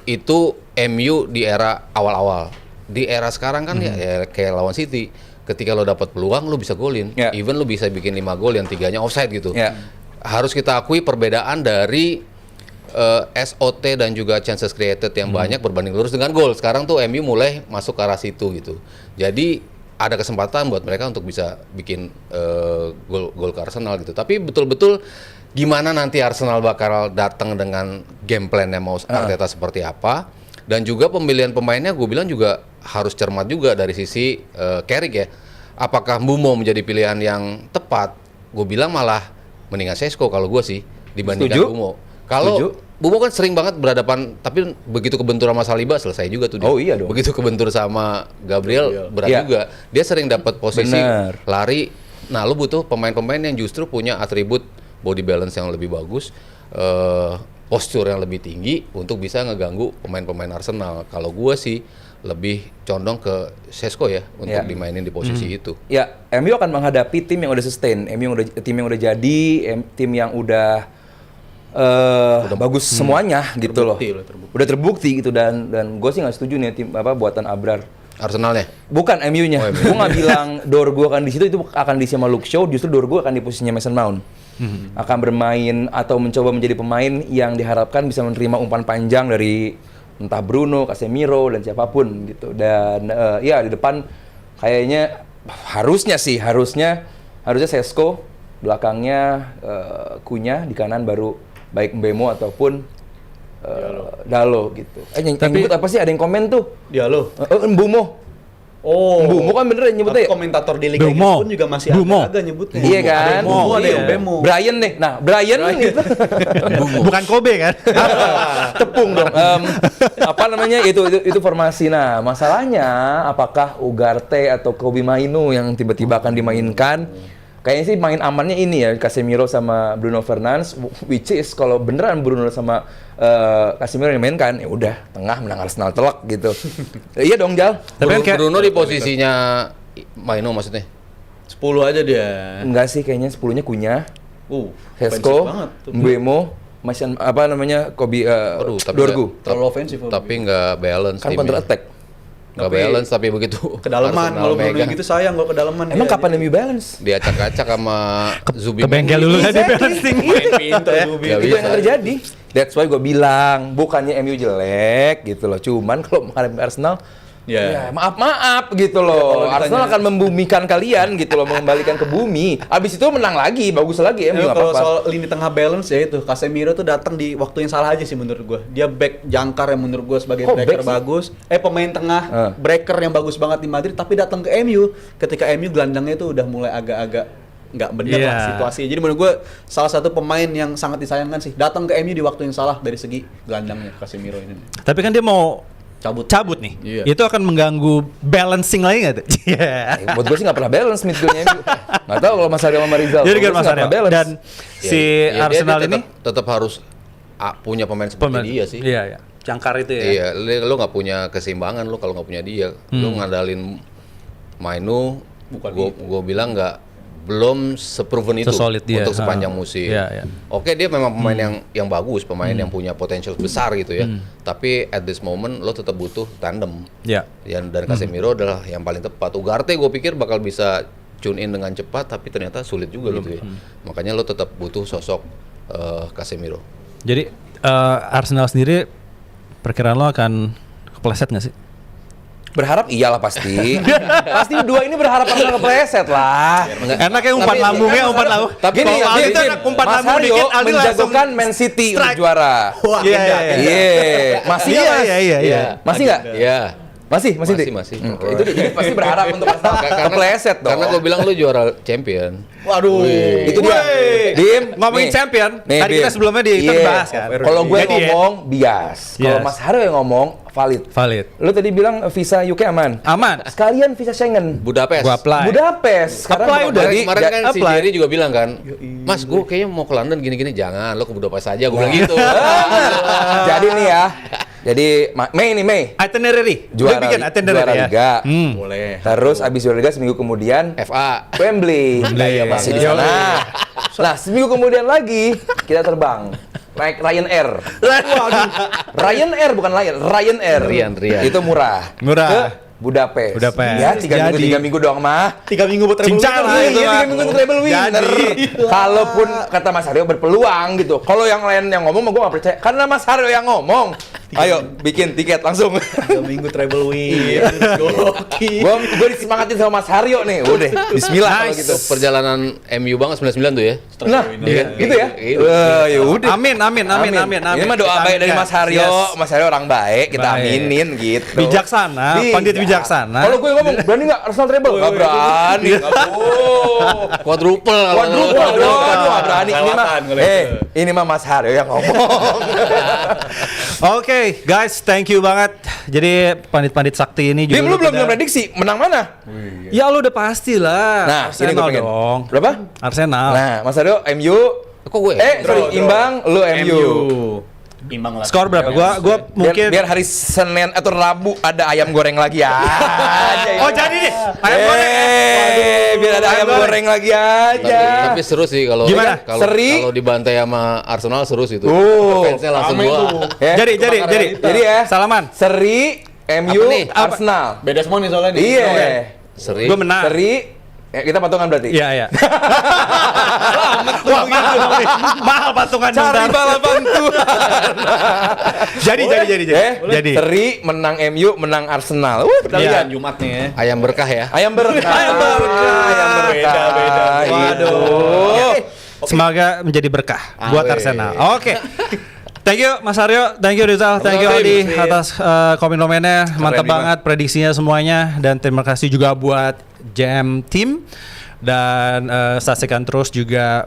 MU di era awal-awal. Di era sekarang kan ya kayak lawan City. Ketika lo dapat peluang lo bisa golin. Ya. Even lo bisa bikin 5 gol yang 3-nya offside gitu. Ya. Harus kita akui perbedaan dari SOT dan juga chances created yang banyak berbanding lurus dengan gol. Sekarang tuh MU mulai masuk ke arah situ gitu. Jadi ada kesempatan buat mereka untuk bisa bikin gol ke Arsenal gitu. Tapi betul-betul gimana nanti Arsenal bakal datang dengan game plan-nya mau Arteta seperti apa, dan juga pemilihan pemainnya gue bilang juga harus cermat juga dari sisi Carrick ya. Apakah Mbeumo menjadi pilihan yang tepat? Gue bilang malah mendingan Sesko kalau gue sih dibandingkan Setuju. Mbeumo. Setuju. Bumo kan sering banget berhadapan, tapi begitu kebentur sama Saliba selesai juga tuh dia. Oh, iya dong. Begitu kebentur sama Gabriel berat Iya. juga. Dia sering dapat posisi Bener. lari. Nah, lu butuh pemain-pemain yang justru punya atribut body balance yang lebih bagus, postur yang lebih tinggi untuk bisa ngeganggu pemain-pemain Arsenal. Kalau gua sih lebih condong ke Sesko ya untuk Iya. dimainin di posisi itu. Ya, MU akan menghadapi tim yang udah sustain, tim yang udah jadi, tim yang udah bagus semuanya gitu loh. Udah terbukti gitu dan gue sih nggak setuju nih tim buatan Abrar. Arsenalnya? Bukan MU-nya. Gue nggak bilang door gue akan di situ, itu akan diisi sama Luke Shaw, justru door gue akan di posisinya Mason Mount. Akan bermain atau mencoba menjadi pemain yang diharapkan bisa menerima umpan panjang dari entah Bruno, Casemiro dan siapapun gitu. Dan ya di depan kayaknya harusnya Sesko, belakangnya Cunha, di kanan baru baik Mbemo ataupun Dalo gitu. Yang nyebut apa sih? Ada yang komen tuh. Diallo. Mbumo. Oh. Mbumo kan bener nyebutnya. Tapi komentator di Liga Bemo. Inggris pun juga masih Bemo. agak nyebutnya. Iya kan? Ada yang Bemo, ada yang Iya. Bemo. Brian deh. Nah, Brian itu Bukan Kobe kan? tepung dong. Apa namanya? Itu formasi. Nah, masalahnya apakah Ugarte atau Kobe Mainu yang tiba-tiba akan dimainkan? Kayaknya sih main amannya ini ya, Casemiro sama Bruno Fernandes, which is kalau beneran Bruno sama Casemiro yang mainkan, ya udah tengah menang Arsenal telak gitu. Iya dong, Jal. Tapi kan kayak- Bruno di posisinya Maino maksudnya. 10 aja dia. Enggak sih, kayaknya 10-nya Cunha, Offensive Sesko, banget tuh. Mbemo, masih apa namanya, Kobe, Aduh, tapi Dorgu. Terlalu ofensif. tapi nggak balance Kan timnya. counter attack. Nggak Tapi balance tapi begitu. Kedalaman, Arsenal kalau Bruno megang. gitu sayang kalau kedalaman. Emang dia. kapan MU balance? Diacak-acak sama Zubi Ke bengkel dulu kan di balancing. Main pintar Zubi. Nggak Itu bisa. yang terjadi. That's why gue bilang, bukannya MU jelek gitu loh. Cuman kalau menghadapi Arsenal, ya maaf gitu loh. kalau Arsenal ditanya- akan membumikan kalian gitu loh, mengembalikan ke bumi. Abis itu menang lagi, bagus lagi MU Ya, nggak kalau apa-apa. soal lini tengah balance ya itu Casemiro tuh datang di waktu yang salah aja sih menurut gua. Dia back jangkar yang menurut gua sebagai Kok breaker back sih? bagus. Pemain tengah breaker yang bagus banget di Madrid tapi datang ke MU ketika MU gelandangnya itu udah mulai agak-agak nggak bener Iya. lah situasinya. Jadi menurut gua salah satu pemain yang sangat disayangkan sih datang ke MU di waktu yang salah dari segi gelandangnya Casemiro ini. Tapi kan dia mau Cabut nih. Iya. Itu akan mengganggu balancing lagi nggak tuh? Iya. Buat gue sih nggak pernah balance midfieldnya MU. Nggak tahu kalau Mas Aryo sama Rizal. Jadi Kalau kan gua sih Mas nggak Aryo pernah balance. dan si dia Arsenal ini tetap harus punya pemain seperti dia sih. Iya, iya. Jangkar itu ya. Iya, lu nggak punya keseimbangan lu kalau nggak punya dia. Lu ngandalin Mainu, gua bilang belum seproven itu Sesolid dia. untuk sepanjang musim. Iya, iya. Oke, dia memang pemain yang bagus, pemain yang punya potensial besar gitu ya. Tapi at this moment lo tetap butuh tandem. Iya. Dan Casemiro adalah yang paling tepat. Ugarte gue pikir bakal bisa tune in dengan cepat, tapi ternyata sulit juga gitu ya. Makanya lo tetap butuh sosok Casemiro. Jadi Arsenal sendiri perkiraan lo akan kepleset nggak sih? Berharap iyalah pasti. Pasti dua ini berharap akan kepleset lah. Enaknya umpan lambungnya, umpan lambung. Tapi gini, Kalau Aldi kan umpan Mas lambung Haryo dikit, Aldi langsung menjagokan Man City untuk strike. juara. Wah, Iya, agenda, iya, agenda. Iya, masih Iya, nggak, Mas? iya, iya. Masih nggak? Iya. Masih. Masih. Itu dia, pasti berharap untuk Arsenal kepleset dong. Karena gue bilang lu juara champion. Waduh. Itu dia. Dim, Ngomongin nih. champion, Nih, tadi Dim. kita sebelumnya kita Iya. bahas kan. Kalau gue Jadi ya, ngomong bias. Kalau Yes. Mas Haryo yang ngomong valid. valid. Lu tadi bilang visa UK aman. Aman. Sekalian visa Schengen. Budapest. Gua apply. Budapest. Sekarang Apply mau udah. jadi- Kemarin kan si apply. Jerry juga bilang kan, Mas, gue kayaknya mau ke London gini-gini, jangan, lo ke Budapest aja, gue bilang gitu. Jadi nih ya. Jadi Mei nih Mei. Itinerary. Juara, Udah bikin itinerary juara ya. Liga. Boleh. Terus abis juara Liga seminggu kemudian FA. Wembley. Masih di sana. Nah, seminggu kemudian lagi kita terbang. Naik Ryanair. Ryanair bukan Lion, Ryanair. Rian. Itu murah. Murah. Ke Budapest. Budapest. Ya, 3 Jadi. minggu doang mah. 3 minggu buat travel Cincang winner. lah itu Iya, mah. 3 minggu untuk treble winner. Jadi. Kalaupun kata Mas Haryo berpeluang gitu. Kalau yang lain yang ngomong, gue gak percaya. Karena Mas Haryo yang ngomong, Ayo bikin tiket langsung. 3 minggu treble win. Gokil. Gua disemangatin sama Mas Haryo nih. Udah, bismillah kalau Nice. gitu. Perjalanan MU banget 99 tuh ya. Nah, gitu ya. Iya. Wah, ya udah. Amin. Ini mah doa Kita baik dari aminkan. Mas Haryo. Yes. Mas Haryo orang baik, kita Baik. aminin gitu. Bijaksana, pandit bijaksana. Kalau gue ngomong, berani nggak Arsenal treble? Nggak berani. Quadruple kalau Waduh, nggak berani. Ini mah, Kelewatan kalau itu. ini mah Mas Haryo yang ngomong. Oke, guys, thank you banget. Jadi pandit-pandit sakti ini juga. Dim, lu udah belum prediksi menang mana? Ya lu udah pasti lah. Nah, ini gue Arsenal pengen. dong. Berapa? Arsenal. Nah, Mas Haryo MU. Kok gue? Sorry, imbang, lu MU. Imbang lah. Skor berapa? Gua mungkin. Biar hari Senin atau Rabu ada ayam goreng lagi ya. Oh, jadi nih. Ayam goreng. Biar ada ayam goreng lagi aja. Tapi seru sih kalau Gimana? kalau Seri? kalau dibantai sama Arsenal seru sih itu. Oh. Fansnya langsung Rame gua. tuh. Ya. Jadi ya. Salaman. Seri MU Apa nih? Arsenal. Beda semua nih soalnya nih. Iya. Seri. Gua menang. Seri kita patungan berarti. Iya, iya. Wah, mahal nih. Mahal patungan Cari bentar. balapan Tuhan. Jadi. Jadi. Seri menang MU, menang Arsenal. Kita Iya. lihat. Jumat nih ya. Ayam berkah ya. Ayam berkah. Ayam berkah. Beda. Waduh. Semoga menjadi berkah buat Arsenal. Oke. Thank you Mas Aryo, thank you Rizal, thank you Aldi atas komen-komennya. Mantap banget prediksinya semuanya, dan terima kasih juga buat JM Team, dan saksikan terus juga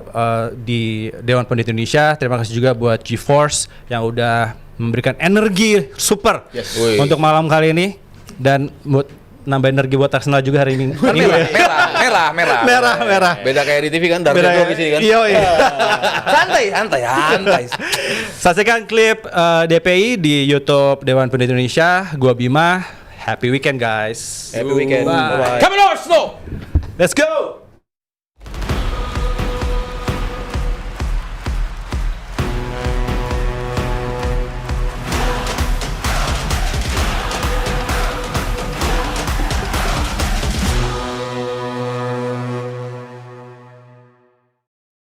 di Dewan Pandit Indonesia. Terima kasih juga buat GeForce yang udah memberikan energi super Wih. untuk malam kali ini, dan buat nambah energi buat Arsenal juga hari Minggu. Merah. Beda kayak di TV kan, Dark Beda Knight ya. di sini kan. Iya. Santai. Saksikan klip DPI di YouTube Dewan Pandit Indonesia. Gua Bima. Happy weekend guys. Happy weekend. Bye. Come on, Arsenal. Let's go.